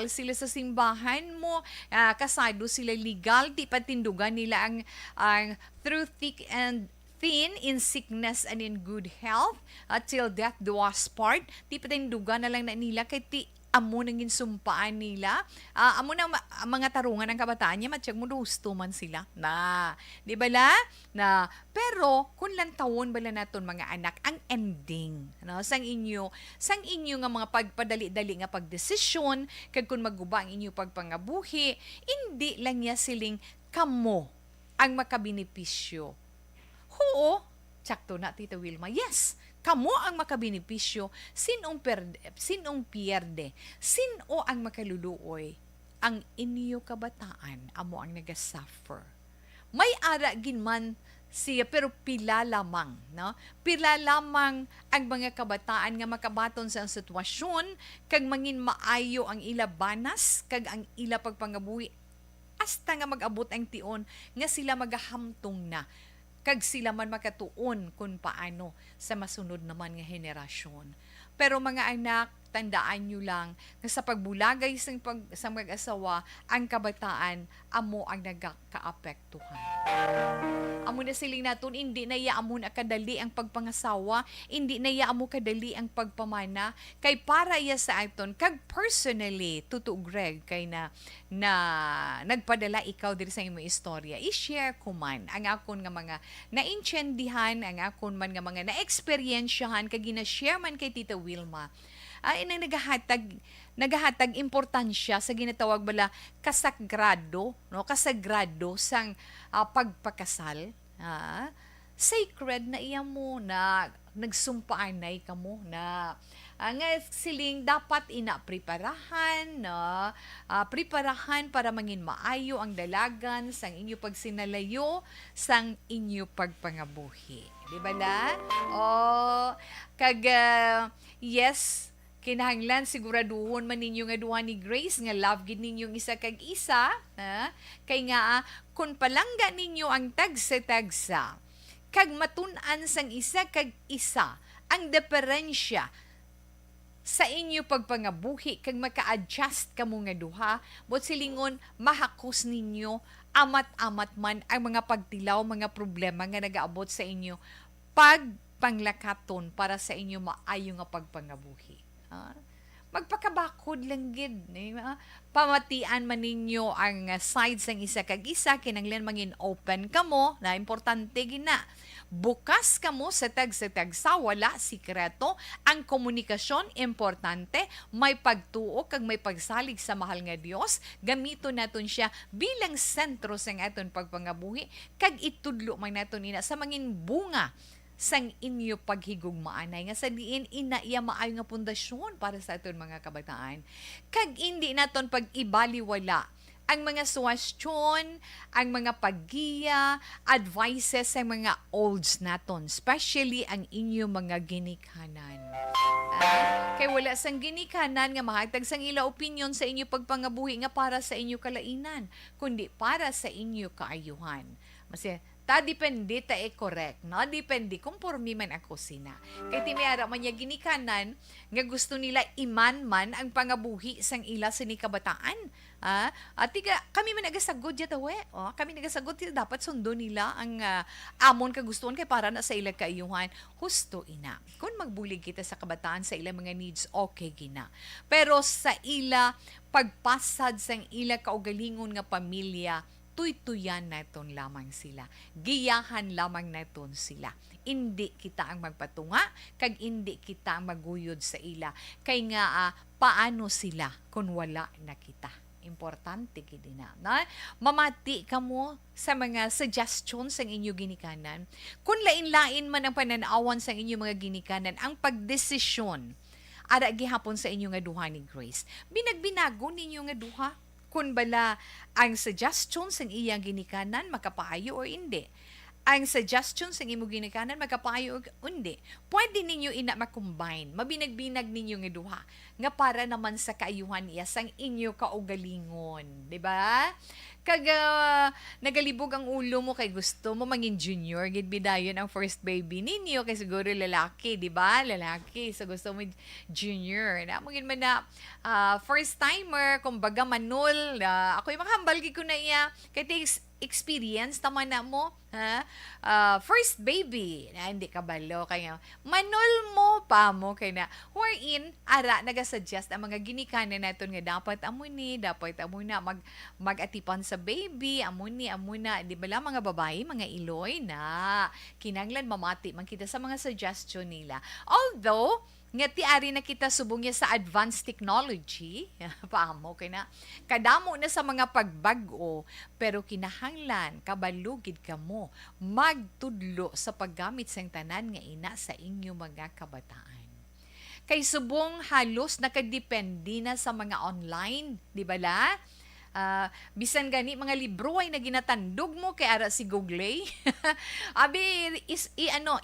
Speaker 2: sila sa simbahan mo, kasado sila legal, di patindugan nila ang through thick and thin, in sickness and in good health, till death do us part. Di patindugan na lang na nila kay amo nang insumpaan nila. Amo na mga tarungan ng kabataan niya, matiyag mo gusto man sila. Di ba la? Pero, kung lang tawon bala naton mga anak, ang ending, sang inyo nga mga pagpadali-dali nga pagdesisyon, kag kung maguba ang inyo pagpangabuhi, hindi lang niya siling kamo ang makabenepisyo. Oo, sakto na, Tita Wilma. Yes, kamo ang makabenepisyo, sinong pierde, sino ang makaluluoy, ang inyo kabataan, amo ang nagasuffer. May ara ginman siya, pero pila lamang, no? Pila lamang ang mga kabataan nga makabaton sa sitwasyon, kag mangin maayo ang ila banas, kag ang ila pagpangabuhi, hasta nga mag-abot ang tion, nga sila magahamtong na, kag sila man makatuon kung paano sa masunod naman nga henerasyon. Pero mga anak, tandaan nyo lang na sa pagbulagay sa mag-asawa, ang kabataan, amo ang nagkaapektuhan. Amo na siling naton, hindi na yaamon kadali ang pagpangasawa, hindi na yaamo kadali ang pagpamana, kay para iya sa aton, kag personally, tuto Greg, kay na nagpadala ikaw diri sa imo istorya, i-share ko man ang akon nga mga naintyendihan, ang akon man nga mga na-experiensyahan, kag gina-share man kay Tita Wilma, ay nagahatag importansya sa ginatawag bala kasagrado sang pagpakasal. Sacred na iya mo na nagsumpaanay ka mo na nga siling dapat preparahan para mangin maayo ang dalagan sang inyo pagsinalayo sang inyo pagpangabuhi. Di ba la? Yes, kinahanglan siguraduhon man ninyo nga duha ni Grace nga love gid ninyong isa kag isa, kay nga kun palangga ninyo ang tagsa-tagsa kag matun-an sang isa kag isa ang diferensya sa inyo pagpangabuhi kag maka-adjust kamo nga duha, but silingon mahakos ninyo amat-amat man ang mga pagtilaw, mga problema nga nagaabot sa inyo panglakaton para sa inyo maayo nga pagpangabuhi. magpakabakod lang gid. Pamatian man ninyo ang sides ng isa kag isa, kinanglan mangin open kamo, na importante gina. Bukas kamo sa tag-sa wala sikreto. Ang komunikasyon importante, may pagtuo kag may pagsalig sa mahal nga Dios. Gamito naton siya bilang sentro sa aton pagpangabuhi kag itudlo man naton ina sa mangin bunga sang inyo paghigugmaanay nga sa diin ina iya maayo nga pundasyon para sa aton mga kabataan. Kag hindi naton pag-ibaliwala ang mga suwestyon, ang mga paggiya, advices sa mga olds naton, especially ang inyo mga ginikanan. Kay wala sang ginikanan nga mahatag sang ila opinion sa inyo pagpangabuhi nga para sa inyo kalainan, kundi para sa inyo kaayuhan. Kasi ta depende ta correct, no? Depende kung pormi man ako sina. Kay timiara man niya ginikanan nga gusto nila iman-man ang pangabuhi sang ila sini kabataan. At kami man nagasagod ya tawe. Kami nagasagod sila dapat sundo nila ang amon kagustuhan kay para na sa ila kaayuhan. Husto ina. Kung magbulig kita sa kabataan sa ila mga needs, okay gina. Pero sa ila pagpasad sang ila kaugalingon nga pamilya, tuytuyan naton lamang sila. Giyahan lamang naton sila. Hindi kita ang magpatunga, kag hindi kita ang maguyod sa ila. Kay nga, paano sila kung wala na kita? Importante gid na. Mamati ka mo sa mga suggestions sa inyo ginikanan. Kung lain-lain man ang pananawan sa inyo mga ginikanan, ang pagdesisyon, ara gihapon sa inyo nga duha ni Grace. Binagbinago ninyo nga duha kung bala ang suggestion sa iyang ginikanan makapaayo o hindi. Ang suggestion sa imo ginikanan makapaayo o hindi. Pwede ninyo ina makombine, mabinag-binag ninyo nga duha nga para naman sa kaayuhan iya sang inyo kaugalingon, di ba? Kag nagalibog ang ulo mo kay gusto mo mangin junior, gid bidayon ang first baby ninyo kay siguro lalaki, di ba? Lalaki, so gusto mo junior. Na mo man na first timer, kumbaga manol, ako yung makahambal gid ko na iya kay experience tama na mo, first baby na hindi ka balo kaya manol mo pa mo kay na wherein ara nagasuggest ang mga ginikanan naton nga dapat amo na magatipan sa baby amo na di ba lang mga babae mga iloy na kinanglan mamati man kita sa mga suggestion nila, although nga tiari na kita subong niya sa advanced technology, paamo kay na kadamo na sa mga pagbago, pero kinahanglan kabalugid kamo magtudlo sa paggamit sang tanan nga ina sa inyo mga kabataan. Kay subong halos nakadepende na sa mga online, di ba la? Bisan gani mga libro ay naginatandog mo kay ara si Google. Abi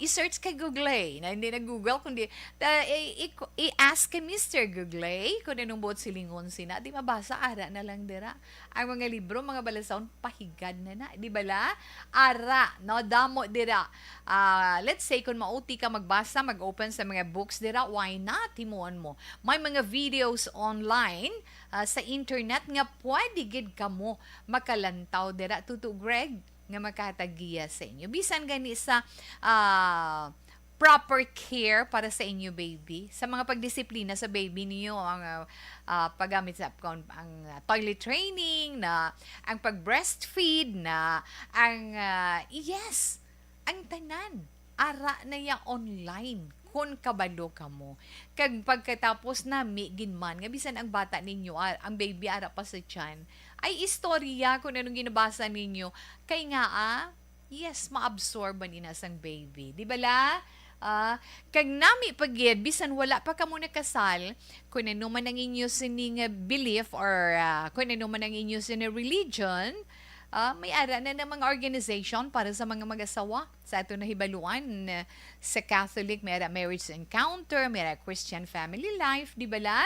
Speaker 2: i-search kay Google na hindi na Google kundi i-ask kay Mr. Google kung anong buot silingon sina di mabasa ara na lang dira ang mga libro mga balasaon pahigad na di bala ara no damo dira. Let's say kung mauti ka magbasa mag-open sa mga books dira, why not timuon mo may mga videos online sa internet nga pwede gid kamo makalantaw dira tuto Greg nga makatagiya sa inyo bisan gani sa proper care para sa inyo baby, sa mga pagdisiplina sa baby niyo, ang paggamit sa ang toilet training na ang pag-breastfeed na ang yes ang tanan ara na yang online kung kabalo ka mo. Kag pagkatapos na ginman, nga bisan ang bata ninyo, ang baby ara pa sa tiyan, ay istorya kung anong ginabasa ninyo. Kay nga, yes, maabsorban inasang baby. Di ba la? Kag nami pagyed, bisan wala pa ka muna kasal, kung ano man ang inyo sining belief or kung ano man ang inyo sining religion, may ara na ng mga organization para sa mga mag-asawa sa ato na hibaluan sa Catholic, may ara Marriage Encounter, may ara Christian Family Life, di ba la?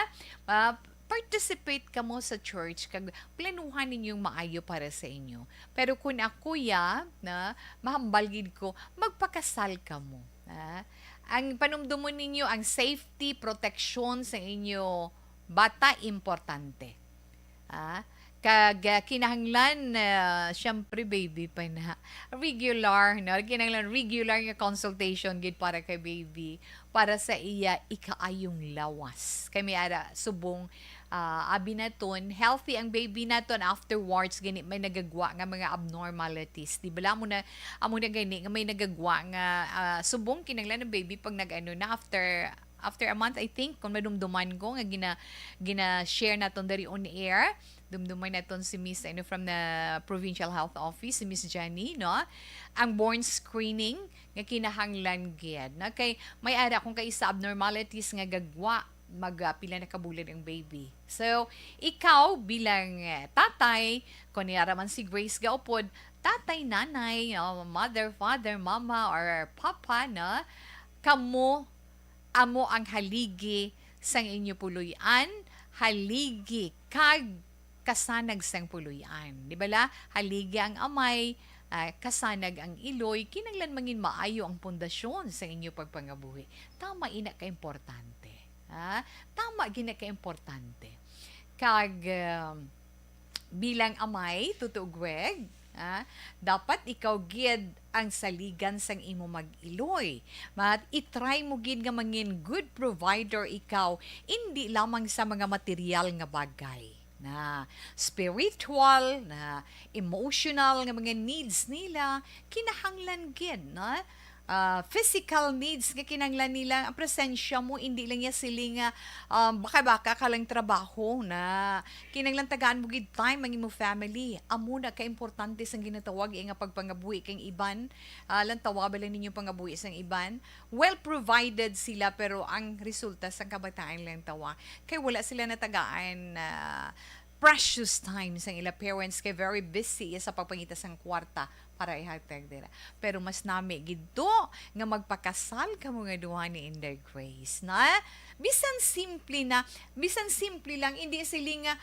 Speaker 2: Participate ka mo sa church kag planuhan ninyong maayo para sa inyo. Pero kung ako na mahambal gid ko, magpakasal ka mo. Ang panumdumon ninyo, ang safety, protection sa inyo bata, importante. Kag kinahanglan syempre baby pa na regular no kinahanglan regular nga consultation gid para kay baby para sa iya ikaayong lawas kay may ara subong abi naton healthy ang baby naton afterwards gani may nagagwa nga mga abnormalities di bala mo na amo na gani nga may nagagwa nga subong kinahanglan ng baby pag nag-ano na after a month I think kung madumduman ko nga gina-share naton dari on air dumdumay naton si Miss from the Provincial Health Office si Miss Jenny no ang born screening nga kinahanglan gyud na kay may ara kung kay sa abnormalities nga gagwa magpila na kabulan ang baby. So, ikaw bilang tatay, kung niara man si Grace gaupod, tatay, nanay, mother, father, mama, or papa, na, kamo, amo ang haligi sang inyo puluyan, haligi, kag kasanag sang puluyan. Di ba la? Haligi ang amay, kasanag ang iloy, kinanglan mangin maayo ang pundasyon sa inyo pagpangabuhi. Tama ina ka-importante. Tama gina ka-importante. Kag bilang amay, tutugweg, dapat ikaw gid ang saligan sang imo mag-iloy. Mat itry mo gid nga mangin good provider ikaw, hindi lamang sa mga material nga bagay na spiritual, na emotional nga mga needs nila, kinahanglan gid na physical needs nga kinanglan nila ang presensya mo hindi lang ya siling baka ka lang trabaho na kinanglan tagaan mo gid time ang imo family amo na ka importante sang ginatawag nga pagpangabuhi kang iban lang tawag lang ninyo pangabuhi sang iban well provided sila pero ang resulta sang kabataan lang tawa kay wala sila natagaan precious time sang ila parents kay very busy sa pagpangita sang kwarta para ihatag dira. Pero mas nami gidto nga magpakasal ka mo nga duha ni Inday Grace na bisan simple lang hindi siling nga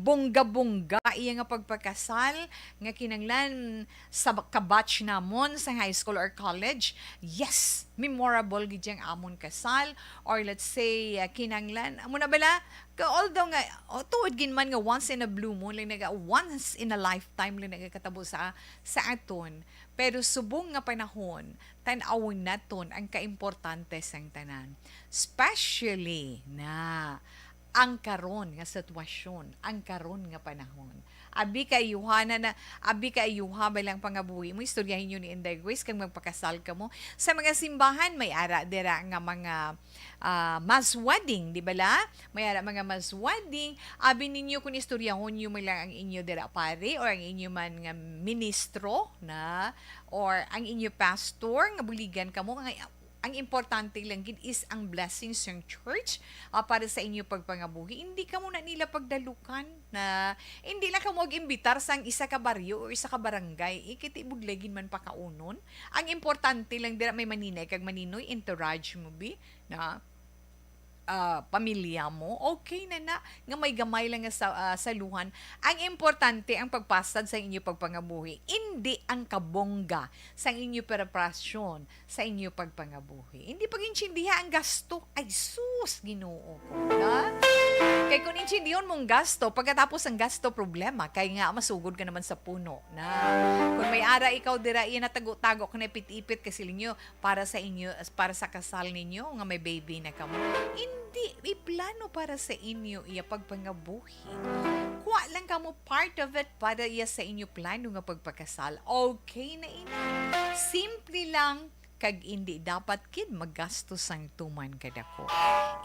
Speaker 2: bongga-bongga iya nga pagpakasal nga kinanglan sa kabatch namon sa high school or college. Yes, memorable gid yang amon kasal or let's say kinanglan amo na bala although nga tuod gin man nga once in a blue moon lang once in a lifetime lang nagakatabo sa aton pero subong nga panahon tan-awon naton ang kaimportante sang tanan especially na ang karon nga sitwasyon, ang karon nga panahon. Abi kayuha balang pangabuhi mo, istoryahin nyo ni Inday Grace kang magpakasal ka mo. Sa mga simbahan, may ara dira nga mga mass wedding, di ba la? May ara mga mass wedding. Abi ninyo kung istoryahon nyo lang ang inyo dira pare or ang inyo man nga ministro na or ang inyo pastor nga buligan ka mo nga ang importante lang gid is ang blessings ng church para sa inyo pagpangabuhi. Hindi ka muna nila pagdalukan na hindi lang ka mo imbitar sang isa ka baryo o isa ka barangay. Ikitibudlegin man pakaunon. Ang importante lang dira may maninay kag maninoy entourage mo bi na pamilya mo, okay na nga may gamay lang nga saluhan. Ang importante ang pagpasad sa inyo pagpangabuhi, hindi ang kabongga sa inyo preparasyon sa inyo pagpangabuhi. Hindi pag-intindiha ang gasto, ay sus, Ginoo ko. Na? Kay kung intindihon mong gasto, pagkatapos ang gasto problema, kay nga masugod ka naman sa puno. Na kung may ara ikaw dira iyan natago-tago ka na ipit-ipit kasi ninyo para sa inyo, para sa kasal ninyo, nga may baby na kamo. Hindi, iplano para sa inyo iya pagpangabuhi. Kuha lang ka mo part of it para iya sa inyo plano nga pagpakasal. Okay na ina. Simple lang, kag hindi dapat kid magastos ang tuman kadako.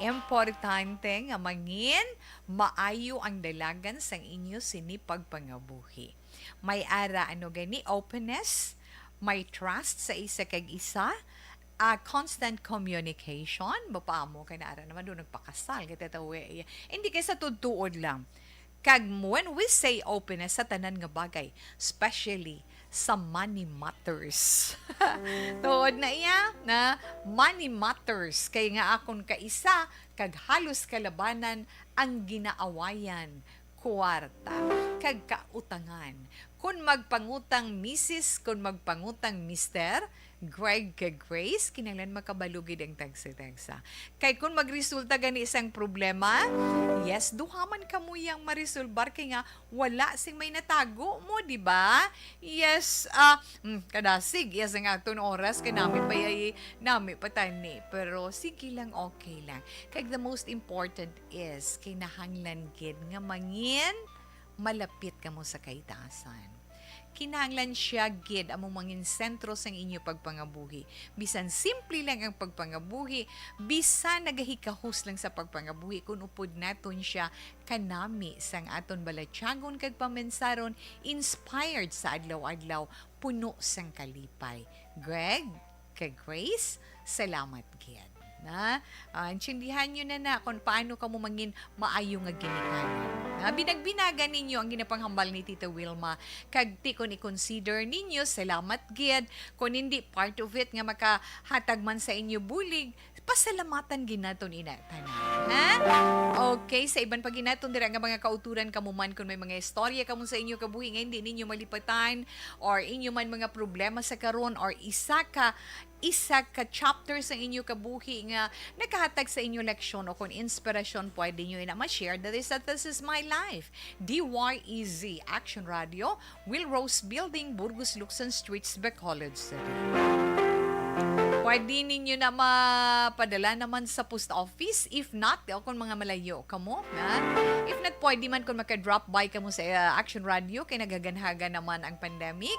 Speaker 2: Importante nga mangin maayo ang dalagan sang inyo sini pagpangabuhi. May ara gani openness, may trust sa isa kag isa, constant communication, mo kay naara naman doon nagpakasal, katatawi. Hindi kay sa tutuod lang. Kag when we say openness sa tanan nga bagay, especially sa money matters. Tuod na iya na money matters. Kay nga akon kaisa, kag halos kalabanan ang ginaawayan, kwarta, kag kautangan. Kung magpangutang misis, kung magpangutang mister, Greg kay Grace, kinahanglan makabalugid ang tagsa-tagsa. Kay kung magresulta gani isang problema, yes, duhaman ka mo yang marisolbar kay nga wala sing may natago mo, di ba? Yes, kadasig, yes ang aton oras kay nami patani. Pero sige lang, okay lang. Kay the most important is kinahanglan gid nga mangin malapit ka mo sa kaitasan. Kinahanglan siya gid among mangin sentro sang inyo pagpangabuhi. Bisan simple lang ang pagpangabuhi, bisan nagahikahus lang sa pagpangabuhi kung upod naton siya kanami sang aton balatyagon kag pamensaron inspired sa adlaw-adlaw puno sang kalipay. Greg, kay Grace, salamat gid. Intindihan nyo na kung paano ka mo mangin maayo nga ginikanan. Binagbinagan ninyo ang ginapanghambal ni Tita Wilma. Kag ti kon i-consider ninyo, salamat gid. Kung hindi part of it nga makahatag man sa inyo bulig, pasalamatan ginaton inatan. Ha? Okay, sa iban pa ginaton dira nga mga kauturan kamo man kung may mga istorya kamo sa inyo kabuhi nga hindi ninyo malipatan or inyo man mga problema sa karon or isa ka chapter sa inyo kabuhi nga nakahatag sa inyo leksyon o kung inspirasyon pwede nyo ina ma-share that this is my life. DYEZ Action Radio, Will Rose Building, Burgos Luxon Streets, Bacolod City. Pwede ninyo na mapadala naman sa post office. If not, kung mga malayo ka mo. If not, pwede man kung maka-drop by ka mo sa Action Radio kay nagaganhaga naman ang pandemic.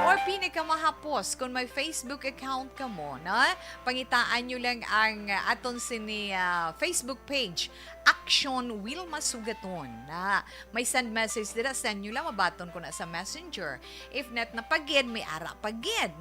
Speaker 2: Or pinakamahapos kung may Facebook account ka mo. Pangitaan nyo lang ang aton sini Facebook page. Action Wilma Sugaton. May send message dira, send nyo lang, mabaton ko na sa messenger. If not na pagid, may ara pagid,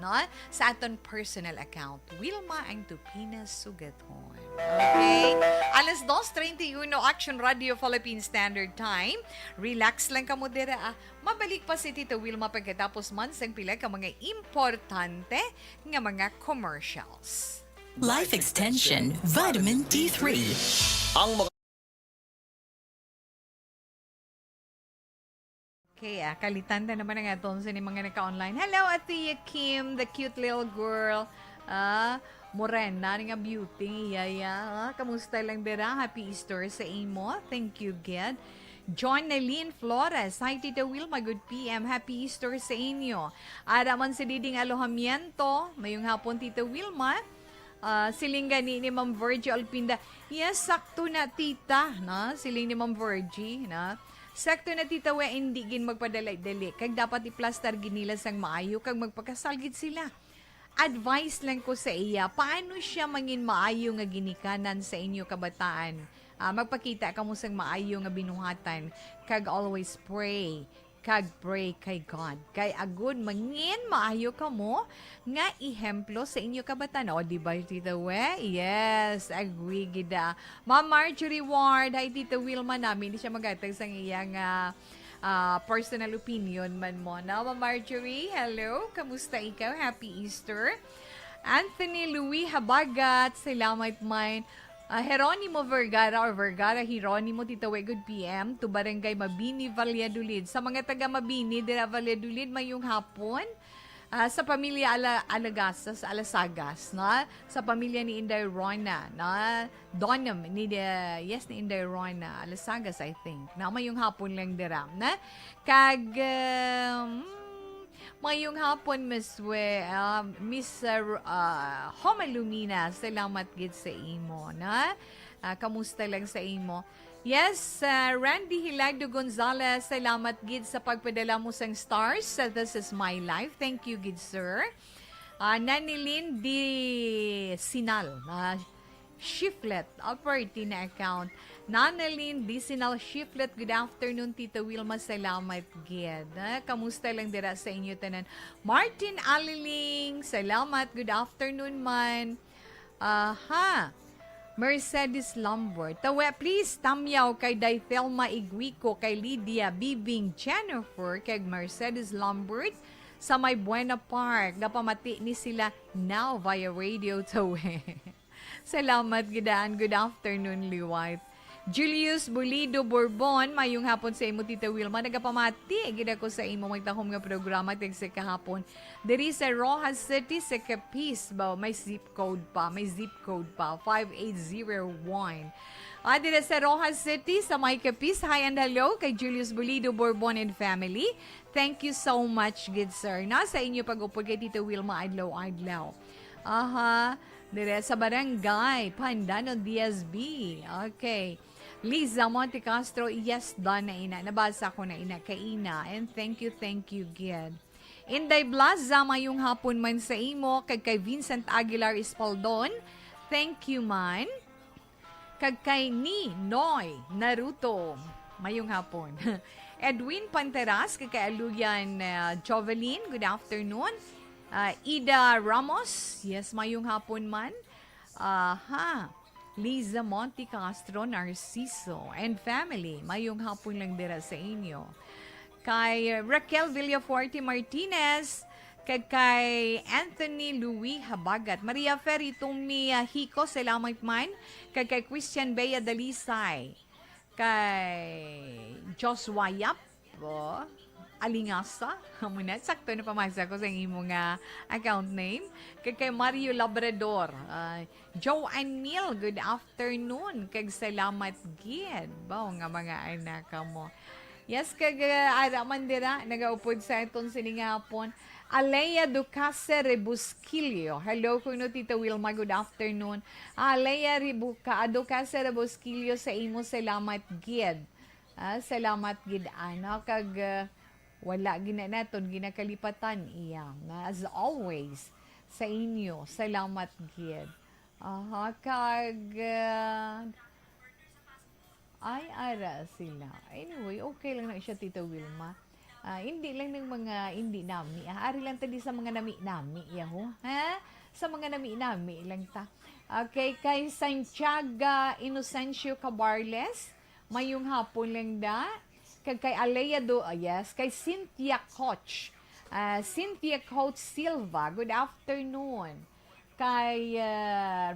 Speaker 2: sa aton personal account. Wilma ang Tupinas Sugaton. Okay? Alas 2:31 Action Radio Philippine Standard Time. Relax lang ka mo dira. Mabalik pa si Tita Wilma pagkatapos man sang pila ka mga importante nga mga commercials.
Speaker 9: Life Extension Vitamin D3.
Speaker 2: Okay, kalitan na naman ang aton sa mga naka-online. Hello, Ate Kim, the cute little girl. Morena, nga beauty. Yaya. Kamusta lang dira? Happy Easter sa imo. Thank you, Ged. John Nelyn Flores. Hi, Tita Wilma. Good PM. Happy Easter sa inyo. Araman si Diding Alohamiento. Mayong hapon, Tita Wilma. Siling gani ni Ma'am Virgie Alpinda. Yes, sakto na, tita. Siling ni Ma'am Virgie. Sakto na, tita, hindi gin magpadalay-dali. Kag dapat i-plaster ginila sang maayo kag magpakasalgid sila. Advice lang ko sa iya, paano siya mangin maayo nga ginikanan sa inyo kabataan? Magpakita ka mo sang maayo nga binuhatan, kag always pray kay God. Kay agud mangin maayo ka mo nga ihemplo sa inyo kabataan. O, di ba, Tita We? Yes, agree gida. Ma'am Marjorie Ward, hi Tita Wilma namin, hindi siya magatag sang iyang personal opinion man mo. Ma'am Marjorie, hello. Kamusta ikaw? Happy Easter. Anthony Louis Habagat, salamat man. Jeronimo Vergara or Vergara Jeronimo, Tita We, good PM to Barangay Mabini, Valladolid. Sa mga taga Mabini, dira Valladolid, mayong hapon. Sa pamilya Alagasas, Alasagas, sa pamilya ni Inday Rona, Donham, ni Inday Rona, Alasagas, I think. Mayong hapon lang dira. Kag, mayong hapon, Miss Homalumina, salamat gid sa imo, kamusta lang sa imo? Yes, Randy Hilagdo Gonzalez, salamat gid sa pagpadala mo sang stars sa This Is My Life. Thank you, gid sir. Nanilin di Sinal, Shiflet, operating na account. Nanalyn di Sinal Shiflet, good afternoon, Tita Wilma, salamat gid. Kamusta lang dira sa inyo tanan? Martin Aliling, salamat, good afternoon man. Mercedes Lombard. Tawe, please, tamyaw kay Thelma Iguico, kay Lydia Bibing Jennifer, kay Mercedes Lombard, sa may Buena Park. Napamati ni sila now via radio, Tawe. Salamat, gidaan. Good afternoon, Liwat. Julius Bulido Bourbon, mayong hapon sa imo Tita Wilma, nagapamati gid ako sa imo magtahom nga programa tig sa kahapon. Diri sa Rojas City sa Capiz ba may zip code pa, 5801. Diri sa Rojas City sa may Capiz, hi and hello kay Julius Bulido Bourbon and family. Thank you so much, good sir. Nasa inyo pag-upod kay Tita Wilma adlaw-adlaw. Aha, dire sa Barangay Pandano DSB. Okay. Liza Monte Castro, yes, done na ina. Nabasa ko na ina kay ina. And thank you, Gid. Inday Blaza, mayong hapon man sa imo. Kay Vincent Aguilar Espaldon, thank you man. Kay ni Noy Naruto, mayong hapon. Edwin Panteras, kay Aluyan Jovelyn, good afternoon. Ida Ramos, yes, mayong hapon man. Liza Monte Castro, Narciso, and family, mayong hapon lang dira sa inyo. Kay Raquel Villaforte Martinez, kay Anthony Louis Habagat, Maria Ferry Tumi Hiko, salamat man. Kay Christian Bea Dalisay, kay Joshua Yap, Alingasa, muna, sakto na pamasa ko sa imo nga account name. Kay Mario Labrador, Joanne Neal, good afternoon. Kag salamat gid. Bao nga mga anak mo. Yes, kag araman dira, nagaupod sa itong siningapon. Alea Ducase Rebusquillo. Hello, kuno Tita Wilma, good afternoon. Alea Ducase Rebusquillo, sa imo salamat gid. Salamat gid, ana. Kag wala gina naton ginakalipatan iya as always sa inyo, salamat gid. Kag ay ara sila, anyway, okay lang na siya Tita Wilma. Hindi lang ng mga hindi nami, ari lang tadi sa mga nami yaho, sa mga nami lang ta. Okay, kay Santiago Inocencio Cabarles, mayong hapon lang da. Kay Alea yes, kay Cynthia Coach. Cynthia Coach Silva, good afternoon. Kay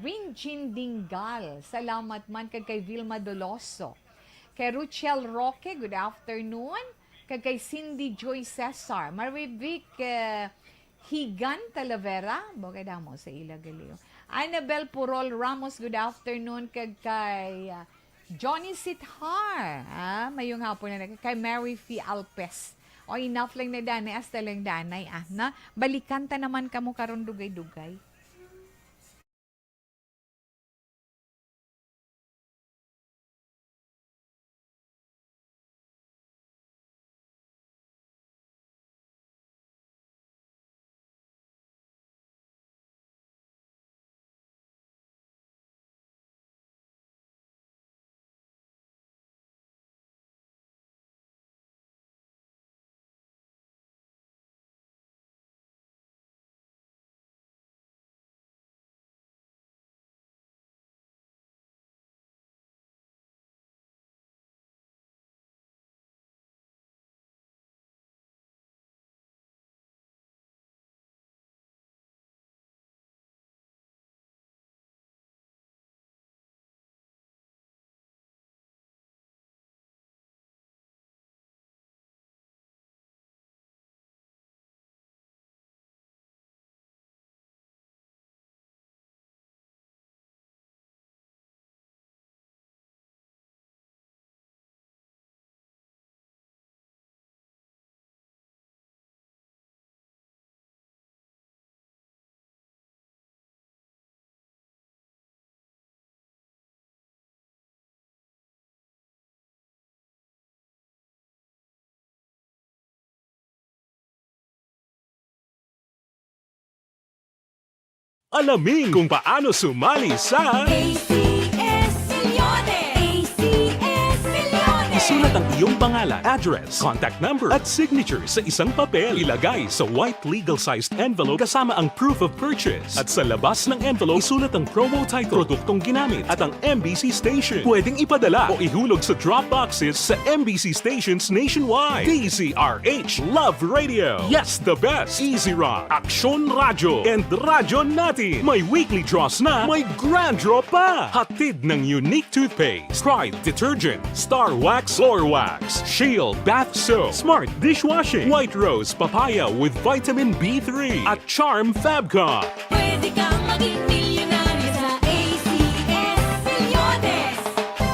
Speaker 2: Rinjin Dingal, salamat man. Kay Vilma Doloso. Kay Ruchel Roque, good afternoon. Kay Cindy Joy Cesar. Marivic Higan Talavera, bagay damo sa Ilagaleo. Annabel Purol Ramos, good afternoon. Kay Johnny Sithar, mayong hapon na kay Mary Fee Alpes. O enough lang na danay, hasta lang danay, na balikan ta naman kamo karon dugay-dugay.
Speaker 3: Alamin kung paano sumali sa
Speaker 4: ACS Millones! ACS Millones!
Speaker 3: Isulat ang iyong iyong pangalan, address, contact number at signature sa isang papel. Ilagay sa white legal-sized envelope kasama ang proof of purchase. At sa labas ng envelope, isulat ang promo title, produktong ginamit at ang MBC station. Pwedeng ipadala o ihulog sa drop boxes sa MBC stations nationwide. DZRH Love Radio. Yes, the best. Easy Rock, Aksyon Radyo, and Radyo Natin. May weekly draws na, may grand draw pa. Hatid ng unique toothpaste, Pride Detergent, Star Wax Floor Wax, Shield Bath Soap, Smart Dishwashing, White Rose Papaya with Vitamin B3, at Charm Fabcon.
Speaker 4: Pwede kang maging milyonaryo sa ACS Milyones.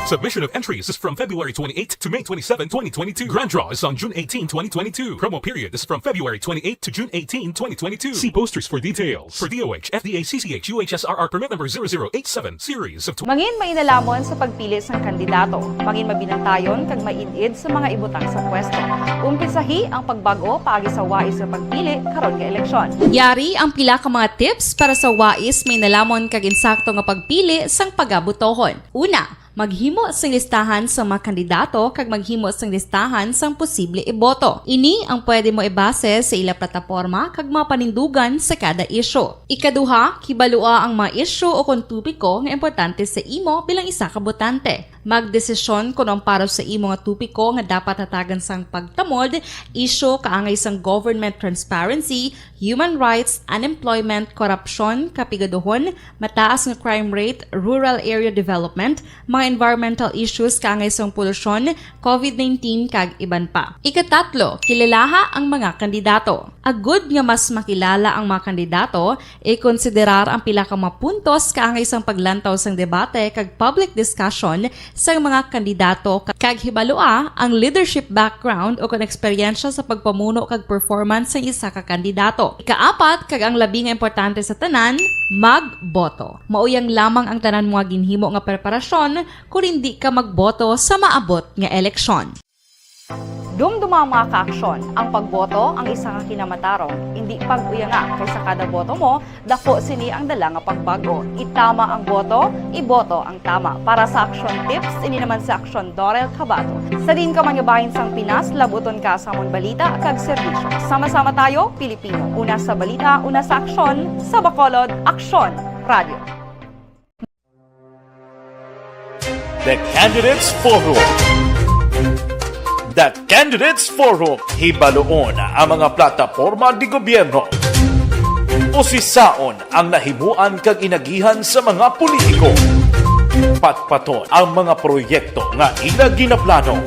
Speaker 3: Submission of entries is from February 28 to May 27, 2022. Grand draw is on June 18, 2022. Promo period is from February 28 to June 18, 2022. See posters for details. For DOH, FDA, CCH, UHSRR permit number 0087, series of...
Speaker 5: Mangin mainalamon sa pagpili ng kandidato, mangin mabinantayon kag maidid sa mga ibutang sa pwesto. Umpisahi ang pagbago paagi sa wais sa pagpili karon nga eleksyon.
Speaker 6: Yari ang pila ka mga tips para sa wais may nalamon kag insakto nga pagpili sang pagabutohon. Una, maghimo sang listahan sa mga kandidato kag maghimo sang listahan sang posible iboto. Ini ang pwede mo ibase sa ila plataporma kag mga panindugan sa kada isyu. Ikaduha, kibalua ang mga isyu o kung tupiko nga importante sa imo bilang isa ka botante. Magdesisyon kung ang para sa imo nga tupiko nga dapat hatagan sang pagtamod, isyu kaangay sang government transparency, human rights, unemployment, korupsyon, kapigaduhon, mataas nga crime rate, rural area development, mga environmental issues kaangay sang polusyon, COVID-19 kag iban pa. Ikatatlo, kilalaha ang mga kandidato. Agud nga mas makilala ang mga kandidato, i-konsiderar ang pila ka mga puntos kaangay sang paglantaw sang debate kag public discussion sa mga kandidato kag hibalua ang leadership background o kung eksperyensya sa pagpamuno kag performance sa isa ka kandidato. Ikaapat kag ang labi nga importante sa tanan, magboto. Mauyang lamang ang tanan mga ginhimo nga preparasyon kung hindi ka magboto sa maabot nga eleksyon.
Speaker 5: Dumduma ang mga kaaksyon, ang pagboto ang isa ka kinamatarong, hindi pag-uyanga kaysa kada boto mo, dako sini ang dala nga pagbago. Itama ang boto, iboto ang tama. Para sa action tips, ini naman sa action Dorel Cabato. Sa din ka mangibahin sang Pinas, labuton ka sa amon balita kag serbisyo. Sama-sama tayo, Pilipino. Una sa balita, una sa aksyon, sa Bacolod, Aksyon Radio.
Speaker 7: The Candidates Forum. The Candidates Forum, hibaloon ang mga plataporma di gobyerno. Usisaon ang nahimuan kag inagihan sa mga politiko. Patpaton ang mga proyekto nga ila ginaplano.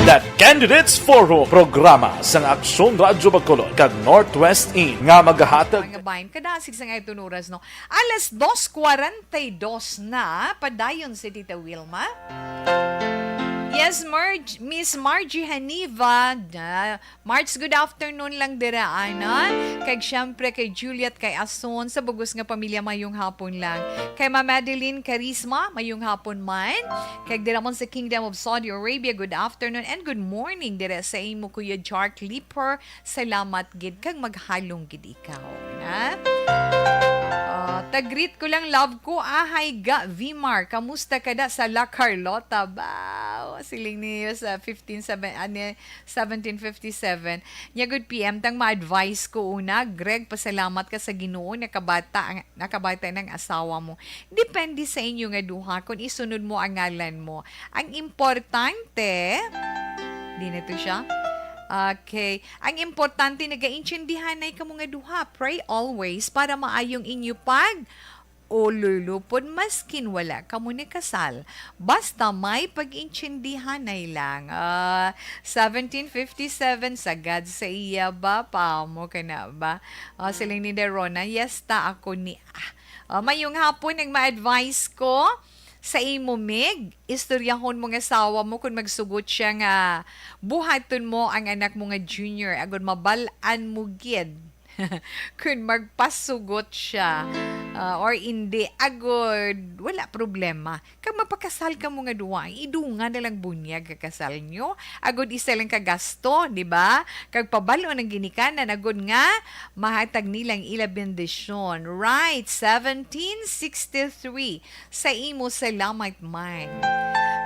Speaker 7: The Candidates Forum, programa sang Aksyon Radyo Bacolod kag Northwest In nga magahatag
Speaker 2: Mga bayan, kadasig sa ngayon tunuras, no? Alas 2:42 na, padayon si Tita Wilma. Yes, Miss Margie Haniva. March, good afternoon lang dira, ana. Kag syempre kay Juliet, kay Ason, sa bugos nga pamilya mayong hapon lang. Kay Ma Madeline Carisma, mayong hapon man. Kay dira mon sa Kingdom of Saudi Arabia, good afternoon and good morning dira sa imo Kuya Jark Leaper. Salamat gid kag maghalong gid ikaw, na. Tagreet ko lang, love ko. Hi ga, Vmar. Kamusta ka da sa La Carlota? Bao. Siling niyo sa 1757. Nya good PM. Tang ma-advise ko una. Greg, pasalamat ka sa Ginoo. Nakabata ng asawa mo. Depende sa inyo nga duha kung isunod mo ang ngalan mo. Ang importante, di na to siya. Okay. Ang importante nagaintindihan na ka mga duha. Pray always para maayong inyo pag o lulupod maskin wala ka mo ni kasal. Basta may pag-intindihan na lang. 1757 sagad sa iya ba? Paamo ka na ba? Siling ni Derona, yes ta ako ni... mayong hapon ang ma-advise ko sa imo mig, istoryahon mo nga asawa mo kung magsugot siya nga buhaton mo ang anak mo nga junior agud mabalaan mo gid kung magpasugot siya or hindi agud wala problema kag magpakasal ka mo nga duwa idunga na lang bunyag kakasal nyo agud isa lang kagasto di ba kag pabalo ng ginikanan agud nga mahatag nilang ila bendisyon right 1763 sa imo salamat man.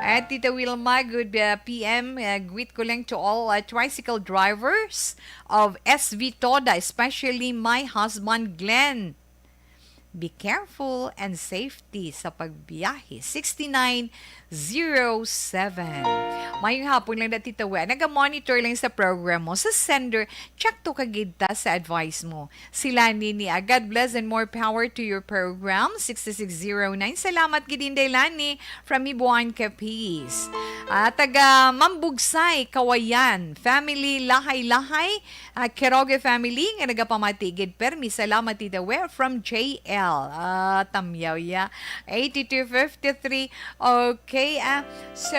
Speaker 2: At Tita Wilma, good PM. Greet ko lang to all tricycle drivers of SV Toda, especially my husband Glenn. Be careful and safety sa pagbiyahe. 6907. Mayong hapon lang na Tita We. Naga-monitor lang sa program mo. Sa sender, check to kagita sa advice mo. Sila ni God bless and more power to your program. 6609. Salamat gidinday Lani from Ibuan Capiz. Taga Mambugsay, Kawayan. Family, lahay-lahay. Keroge family nga nagapamatigid. Permi, salamat Tita We from JL. Tamyaw ya. 8253. Okay. So,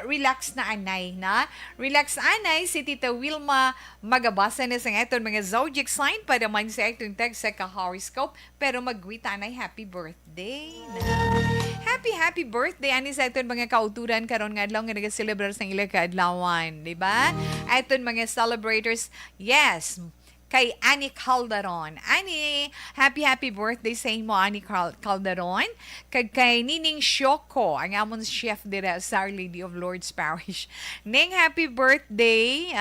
Speaker 2: relax na anay na. Relax anay si Tita Wilma magabasa na sa itong mga zodiac sign para man sa itong text sa ka-horoscope. Pero mag-greet anay happy birthday na. Happy birthday ani sa itong mga kauturan karon nga adlaw nga nag-celebrate sa ilang kaadlawan, di ba? Itong mga celebrators, yes, kay Annie Calderon. Annie, happy birthday sa imo Annie Calderon. Kay Nining Shoko, ang amon chef dira sa Our Lady of Lourdes Parish. Ning happy birthday.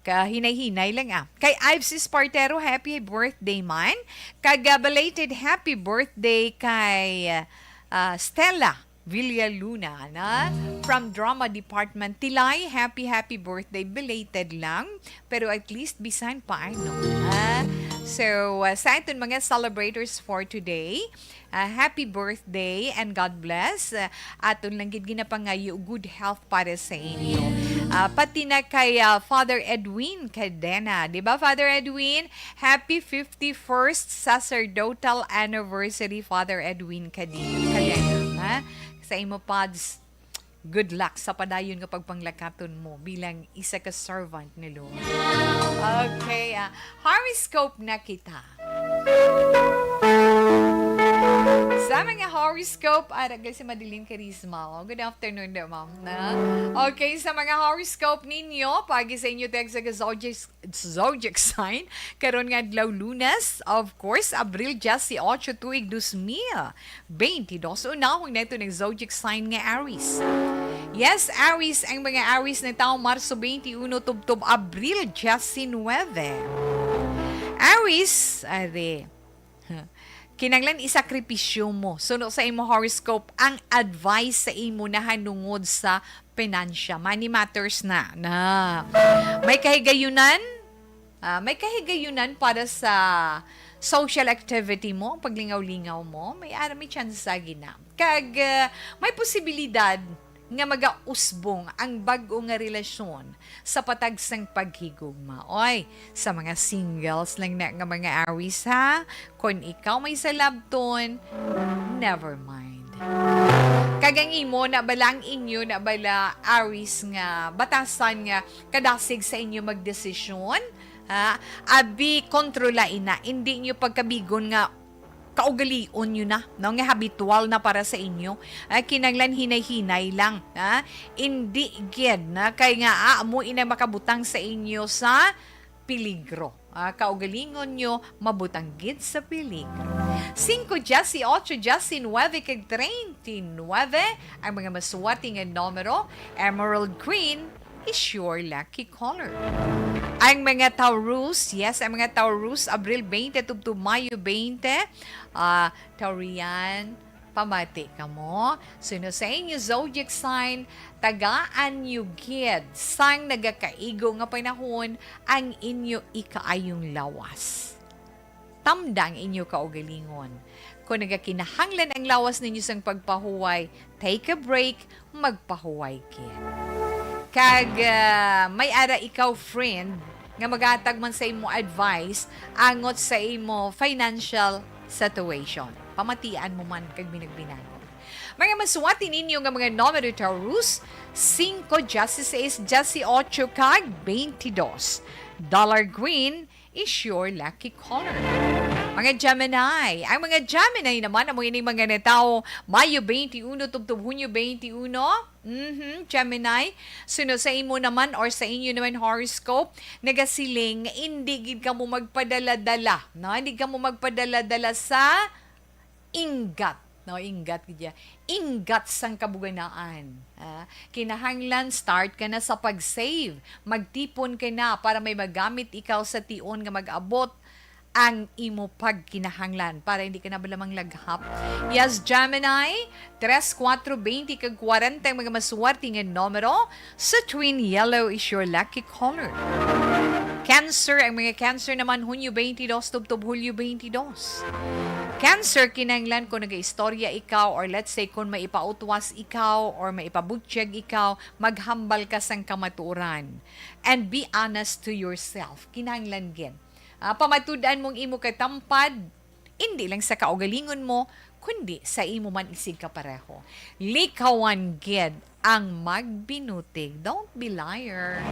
Speaker 2: Kahinay-hinay lang Kay Ives Espartero, happy birthday man. Belated happy birthday kay Stella Villaluna na from Drama Department. Tilay, happy birthday. Belated lang, pero at least bisan pa ano. So, sa itong mga celebrators for today, happy birthday and God bless. Aton lang gid ginapangayo good health para sa inyo. Pati na kay Father Edwin Cadena. Diba, Father Edwin? Happy 51st sacerdotal anniversary, Father Edwin Cadena. Sa imo pads, good luck sa padayon nga pagpanglakaton mo bilang isa ka servant ni Lord. Okay, horoscope na kita. Sa mga horoscope, aragay si Madeline Carisma. Good afternoon na, ma'am. Okay, sa mga horoscope ninyo, pagi sa inyo text sa zodiac sign, karon nga adlaw Lunes, of course, Abril 18 tuig 2022. Unahon na ito ng zodiac sign nga Aries. Yes, Aries, ang mga Aries na taong Marso 21 tubtob Abril 19. Aries, kinanglan isakripisyo mo. Suno sa imo horoscope, ang advice sa imo na hanungod sa finansya. Money matters na. May kahigayunan para sa social activity mo, paglingaw-lingaw mo, may chance sa gina. May posibilidad nga magausbong ang bag-o nga relasyon sa patagsang paghigugma. Oy, sa mga singles lang na nga mga Aries ha, kung ikaw may salabton, never mind. Kagang imo na balang inyo na bala Aries nga batasan nga kadasig sa inyo magdesisyon, abi kontrolain na, hindi nyo pagkabigon nga kaugalion nyo na, no? Nga habitual na para sa inyo. Kinanglan hinay-hinay lang. Hindi gid na kay nga mo ina makabutang sa inyo sa peligro. Kaugalingon nyo, mabutang gid sa peligro. 5, 18, 19, kag 39, ang mga maswati nga numero, emerald green, is your lucky color. Ang mga Taurus, yes, ang mga Taurus, Abril 20 to Mayo 20, Taurian, pamati ka mo. Sino sa inyo zodiac sign, tagaan nyo gid, sang nagakaigo nga panahon, ang inyo ikaayong lawas. Tamda ang inyo kaugalingon. Kung nagakinahanglan ang lawas ninyo sang pagpahuway, take a break, magpahuway gid. Kag may ara ikaw friend nga magatag man sa imo advice angot sa imo financial situation. Pamatian mo man kag binagbinago. Mga masuwati ninyo nga mga numero Taurus, 5, 16, 18 kag 22. Dollar green is your lucky color. Mga Gemini. Ang mga Gemini naman, ang mga natao, Mayo 21, tubtub Hunyo 21. Gemini. Suno sa imo naman or sa inyo naman horoscope, nagasiling, hindi gid ka mo magpadala-dala. No? Hindi ka mo magpadala-dala sa ingat. no, ingat gidya. Ingat sang kabuganaan. Kinahanglan start ka na sa pag-save. Magtipon ka na para may magamit ikaw sa tion nga mag-abot ang imo pagkinahanglan para hindi ka na balamang laghap. Yes, Gemini, 3, 4, 20 kag 40 ang mga maswerte nga numero sa twin yellow is your lucky color. Cancer, ang mga Cancer naman, Hunyo 22, tubtob Hulyo 22. Cancer, kinanglan kung nag-istorya ikaw or let's say kung maipautwas ikaw or maipabutyag ikaw, maghambal ka sang kamaturan. And be honest to yourself. Kinanglan gin. Pamatudan mong imo katampad, hindi lang sa kaugalingon mo, kundi sa imo man isig ka pareho. Likawan gid ang magbinutig. Don't be liar.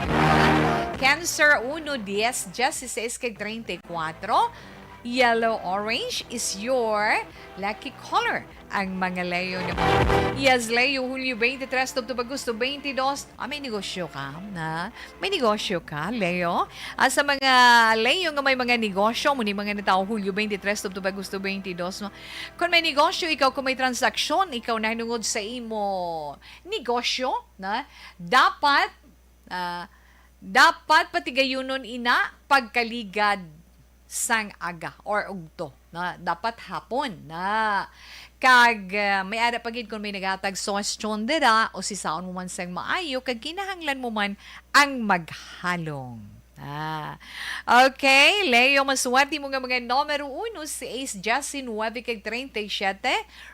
Speaker 2: Cancer 1, 10, 16, 34. Yellow orange is your lucky color. Ang mga Leo naman. Yes, Leo, Hulyo 23, Tubtob Agosto 22. May negosyo ka, na? May negosyo ka, Leo? Sa mga Leo nga may mga negosyo, muni mga natao Hulyo 23, Tubtob Agosto 22. Kung may negosyo, ikaw kung may transaksyon, ikaw nanungod sa imo negosyo, na? Dapat patigayunon ina pagkaligad sang aga or ugto na dapat hapon na kag may ada pagid kung may nagatag suggestion dira o si saon mo man sang maayo kag kinahanglan mo man ang maghalong. Okay, Leo, maswerte mo nga mga numero 1 si Ace Justin 9 kag 37.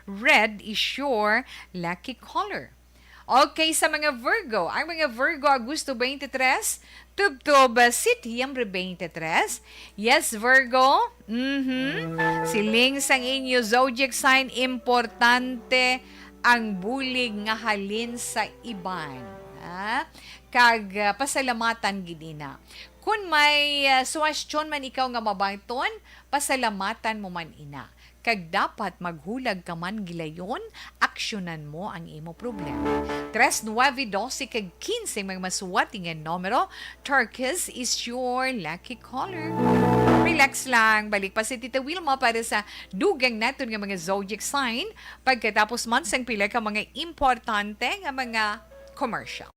Speaker 2: Red is your lucky color. Okay, sa mga Virgo, ang mga Virgo, Agosto 23, Tubtob, Setyembre 23. Yes, Virgo. Siling sang inyo zodiac sign, importante ang bulig nga halin sa iban. Kag pasalamatan gidina. Kung may suwestyon man ikaw nga mabayton, pasalamatan mo man ina. Kag dapat maghulag ka man gilayon, aksyonan mo ang imo problema. 3, 9, 12 kag 15 mga maswati nga numero. Turquoise is your lucky color. Relax lang. Balik pa si Tita Wilma para sa dugang natin nga mga zodiac sign pagkatapos man sang pila ka mga importante nga mga commercial.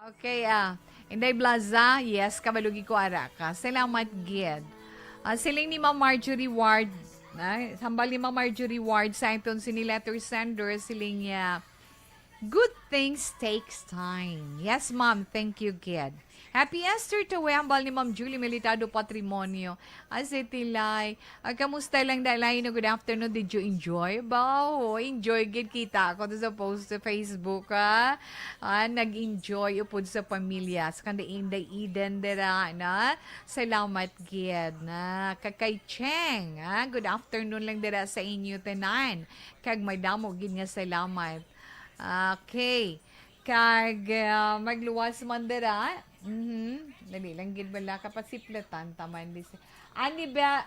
Speaker 2: Okay, Inday Blaza, yes, kabalugi ko araka. Salamat, Gid. Siling ni Ma'am Marjorie Ward, sambal ni Ma'am Marjorie Ward, sa itong sini letter sender, siling niya, good things takes time. Yes, Ma'am, thank you, Gid. Happy Easter to hambal ni Ma'am Julie Militado Patrimonio. Tilay, kamusta lang dalay no, good afternoon, did you enjoy? Bao, enjoy gid kita ako sa post sa Facebook, nag-enjoy upod sa pamilya. Sa kanda Inday Eden dera, na? Salamat gid, na? Kakay Cheng, good afternoon lang dera sa inyo tanan. Kag may damo gid nga salamat. Okay. Kag magluwas man dera. Dali lang gid bala kapasiplatan taman dis.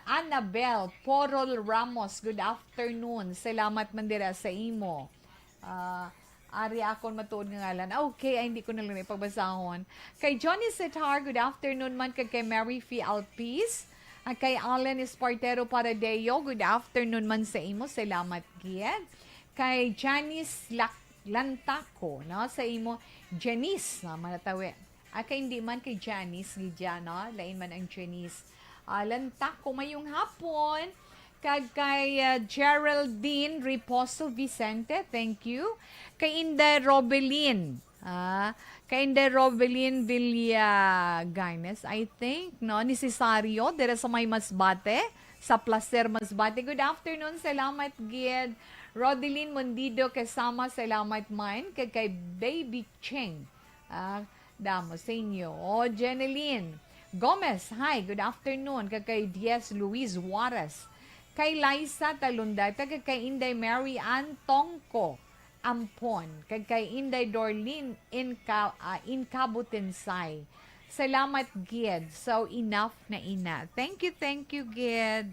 Speaker 2: Annabel Porol Ramos, good afternoon. Salamat man dira sa imo. Ari akon matuod nga ngalan. Okay, hindi ko na lang ipagbasahon. Kay Johnny Setar, good afternoon man kay Mary Fee Alpis. Kay Allen Espartero Paradeo, good afternoon man sa imo. Salamat gid. Kay Janice Lantako, no, sa imo Janice na manatawi. Kay hindi man kay Janice gidya, no? Lain man ang Janice. Lantako mayong hapon. Kag kay Geraldine Riposo Vicente, thank you. Kay Inday Robelin. Kay Inday Robelin Villaganes, I think, no? Ni Cesario, dira sa may Masbate, sa Placer Masbate. Good afternoon, salamat gid. Rodeline Mondido kasama, salamat man. Kay Baby Cheng. Damo sa inyo. Jeneline Gomez, hi, good afternoon. Kay Diaz Luis Juarez. Kay Liza Talunday. Kay Inday Mary Ann Tongko Ampon. Kay Inday Dorlin Incabutensay. Salamat, Gid. So, enough na ina. Thank you, Gid.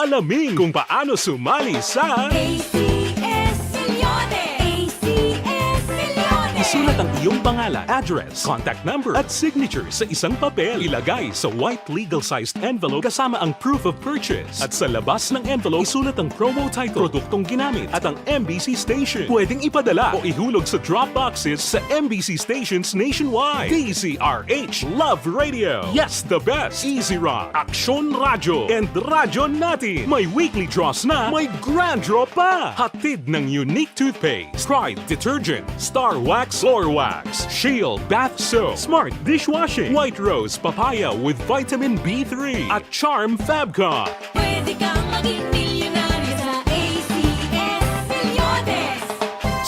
Speaker 3: Alamin kung paano sumali sa
Speaker 4: ACS Milyones! ACS Milyones!
Speaker 3: isulat ang iyong pangalan, address, contact number at signature sa isang papel. Ilagay sa white legal-sized envelope kasama ang proof of purchase. At sa labas ng envelope, isulat ang promo title, produktong ginamit at ang MBC station. Pwedeng ipadala o ihulog sa drop boxes sa MBC stations nationwide. DZRH Love Radio. Yes, the best. Easy Rock, Aksyon Radyo, and Radyo Natin. May weekly draws na, may grand draw pa. Hatid ng unique toothpaste, Pride Detergent, Star Wax Floor Wax, Shield Bath Soap, Smart Dishwashing, White Rose Papaya with Vitamin B3 at Charm Fabcon.
Speaker 4: Pwede kang maging milyonaryo sa ACS Milyones!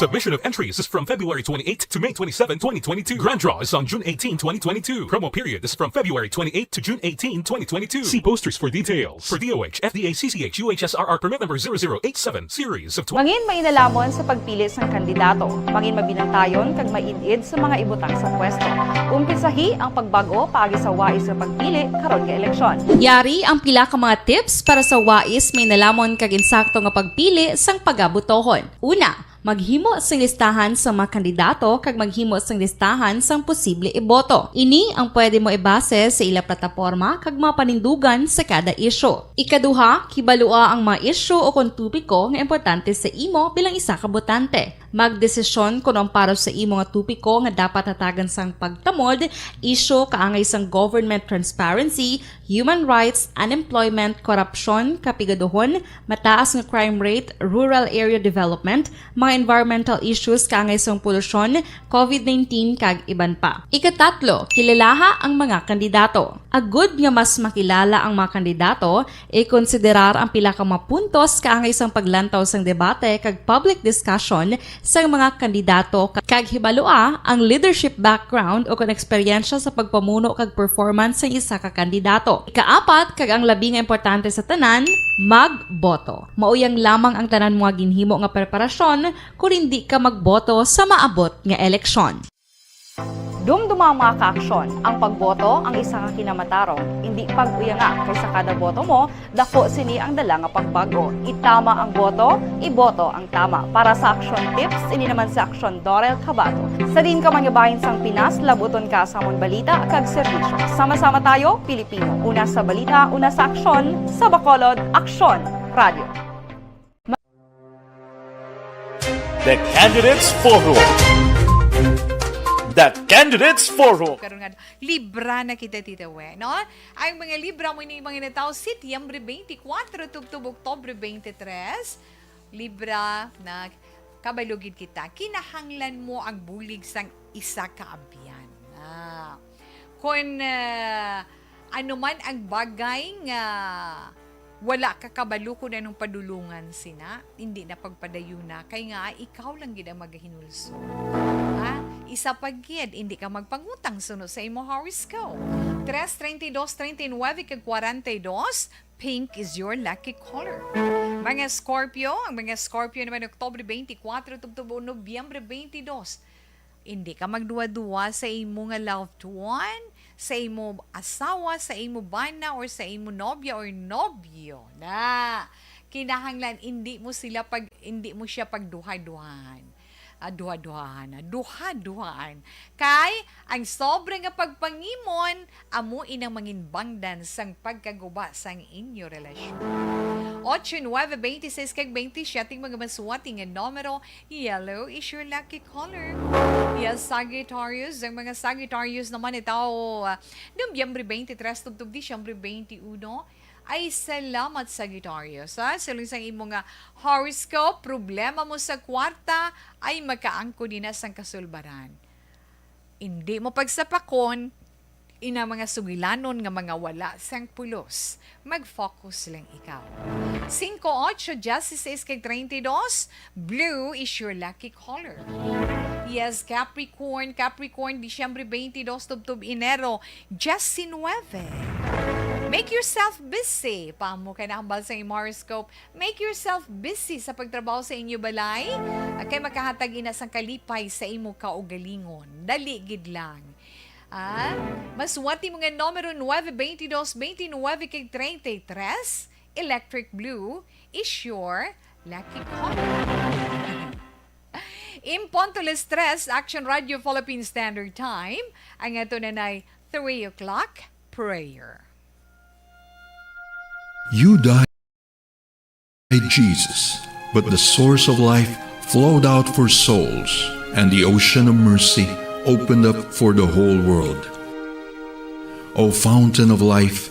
Speaker 3: Submission of entries is from February 28 to May 27, 2022. Grand draw is on June 18, 2022. Promo period is from February 28 to June 18, 2022. See posters for details. For DOH, FDA, CCH, UHSRR permit number 0087 series of 20.
Speaker 5: Mangin mainalamon sa pagpili sang kandidato, mangin mabinantayon kag mainid sa mga ibutang sa pwesto. Umpisahi ang pagbago paagi sa wais sa pagpili karon nga eleksyon.
Speaker 6: Yari ang pila ka mga tips para sa wais may nalamon kag insakto nga pagpili sang pagabutohon. Una, maghimo sang listahan sa mga kandidato kag maghimo sang listahan sang posible iboto. Ini ang pwede mo ibase sa ila plataporma kag mga panindugan sa kada isyu. Ikaduha, kibalua ang mga isyu o kung tupiko nga importante sa imo bilang isa ka botante. Magdesisyon kung ang para sa imo nga tupiko nga dapat hatagan sang pagtamod, isyu kaangay sang government transparency, human rights, unemployment, korupsyon, kapigaduhon, mataas nga crime rate, rural area development, mga environmental issues kaangay sang polusyon, COVID-19 kag iban pa. Ikatatlo, kilalaha ang mga kandidato. Agud nga mas makilala ang mga kandidato, i-konsiderar ang pila ka mga puntos kaangay sang paglantaw sang debate kag public discussion sang mga kandidato kag hibalua ang leadership background o kon eksperyensya sa pagpamuno kag performance sa isa ka kandidato. Ikaapat, kag ang labi nga importante sa tanan, magboto. Mauyang lamang ang tanan mga ginhimo nga preparasyon kung hindi ka magboto sa maabot nga eleksyon.
Speaker 5: Dumdumang mga kaaksyon, ang pagboto ang isa ka kinamatarong, hindi pag-uyanga kay sa kada boto mo, dako sini ang dala nga pagbago. Itama ang boto, iboto ang tama. Para sa action tips, ini naman sa Aksyon Dorel Cabato. Sa din ka manyabahin sang Pinas, labuton ka sa among balita kag serbisyo. Sama-sama tayo, Pilipino. Una sa balita, una sa aksyon, sa Bacolod, Aksyon Radio.
Speaker 7: The Candidates Forum. The Candidates Forum.
Speaker 2: Karon nga libra na kita titawe, no? Ang mga libra mo ni mga nataw Setyembre 24 tubtub Oktubre 23, libra na kabalugid kita. Kinahanglan mo ang bulig sang isa ka abyan. Kung ano man ang bagay nga wala ka kabalo kung anong padulungan sina, hindi na pagpadayuna, kay nga ikaw lang gid ang magahinulso. Isa pagkid, hindi ka magpangutang sunod sa imo horoscope. 3-32-39 kag 42, pink is your lucky color. Mga Scorpio, ang mga Scorpio naman Oktubre 24 tubtubo Nobyembre 22. Hindi ka magduwa-duwa sa imo nga loved one, sa imo asawa, sa imo bana, or sa imo nobya or nobyo. Na kinahanglan hindi mo siya pagduha-duhan. Duha-duhaan. Kay, ang sobre nga pagpangimon, amo inang manginbangdan sang pagkaguba sang inyo relasyon. 8, 9, 26, kag 27, mga masuwating nga numero, yellow is your lucky color. Yes, Sagittarius. Ang mga Sagittarius naman ito, Nobyembre 23, tubtub Disyembre 21, ay salamat Sagittarius. Sulong sa imo nga horoscope, problema mo sa kwarta ay makaangko din na sang kasulbaran. Hindi mo pagsapakon, ina mga sugilanon nga mga wala sang pulos. Mag-focus lang ikaw. 5, 8, 16, 32, blue is your lucky color. Yes, Capricorn, Disyembre 22, tubtub Enero, 19. Make yourself busy. Paamo ka nakambal sa iyong horoscope. Make yourself busy sa pagtrabaho sa inyo balay. Kay makahatag ina sang kalipay sa imo kaugalingon. Dali gid lang. Mas wati mga numero 9, 22, 29, kay 33. electric blue is your lucky color. Imponto las 3, Action Radio Philippine Standard Time. Ang ito na 3 o'clock prayer.
Speaker 10: You died, Jesus, but the source of life flowed out for souls, and the ocean of mercy opened up for the whole world. O fountain of life,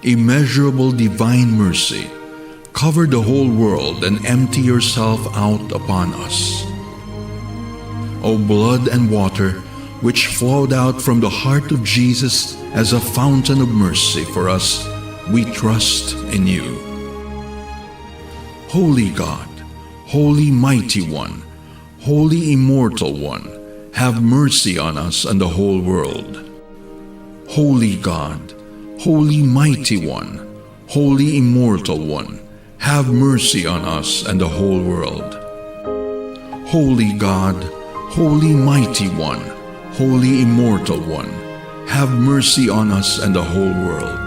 Speaker 10: immeasurable divine mercy, cover the whole world and empty yourself out upon us. O blood and water, which flowed out from the heart of Jesus as a fountain of mercy for us, we trust in you. Holy God, Holy Mighty One, Holy Immortal One, have mercy on us and the whole world. Holy God, Holy Mighty One, Holy Immortal One, have mercy on us and the whole world. Holy God, Holy Mighty One, Holy Immortal One, have mercy on us and the whole world.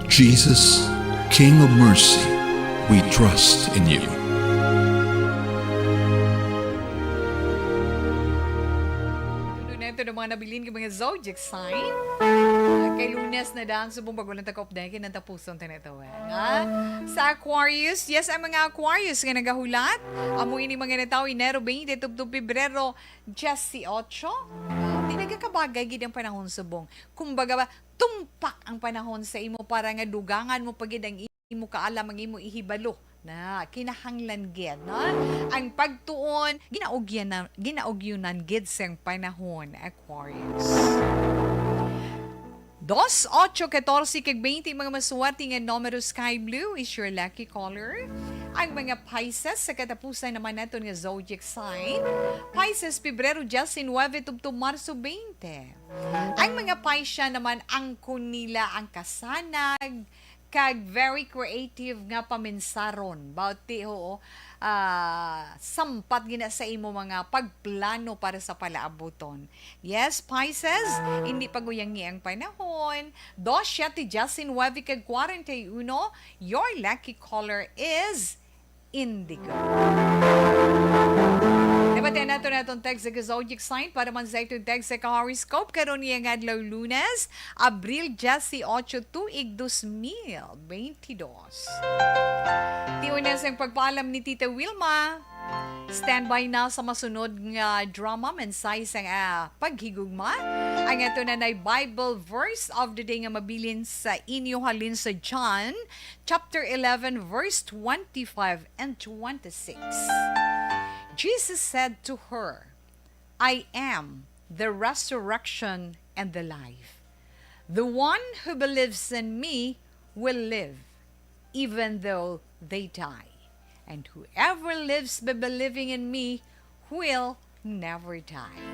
Speaker 10: Jesus, King of mercy, we trust in you.
Speaker 2: Ito na mga nabilin ng mga zodiac sign. Kay Lunes na daan subong bagulang takop dahil kinantapuson tinito. Sa Aquarius, yes, ang mga Aquarius nga nagahulat. Amo ini mga nataw Enero 20 to Pebrero 18. Di nagkakabagay gid ang panahon subong. Kumbaga ba, tumpak ang panahon sa imo para nga dugangan mo pagid ang imo kaalam ang imo ihibalo na kinahanglan gid no ang pagtuon ginaugyunan gid sang panahon Aquarius. 2, 8, 14, kag 20 mga masuwerte nga numero sky blue is your lucky color. Ang mga Pisces sa katapusan naman naton nga zodiac sign. Pisces Pebrero 19 to Marso 20. Ang mga Pisces naman angkon nila ang kasanag kag very creative nga paminsaron bauti ho sampat gina sa imo mga pagplano para sa palaabuton. Yes, Pisces, hindi paguyangi ang panahon. 2, 19 kag 41, your lucky color is indigo. Nabatin nato natong text sa zodiac sign para man sa itong text sa horoscope karon niya nga adlaw Lunes, Abril 18, tuig 2022. Tiunas ang pagpaalam ni Tita Wilma. Standby na sa masunod nga drama mensahe sa paghigugma. Ang ito na Bible verse of the day nga mabilin sa inyo halin sa John chapter 11 verse 25 and 26. Jesus said to her, I am the resurrection and the life. The one who believes in me will live, even though they die. And whoever lives by believing in me will never die.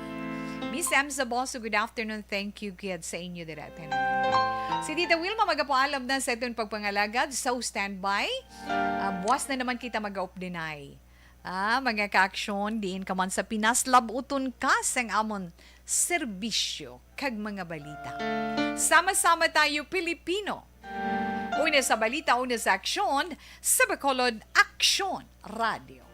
Speaker 2: Miss Em sa boss, good afternoon. Thank you, kids, sa inyo diratin. Si Tita Wilma magapaalam na sa itong pagpangalagad. So, standby. Buwas na naman kita mag-updinay. Mga ka-aksyon, diin ka man sa Pinas, labuton ka sang amon serbisyo kag mga balita. Sama-sama tayo, Pilipino. Una sa balita, una sa aksyon, sa Bacolod Aksyon Radio.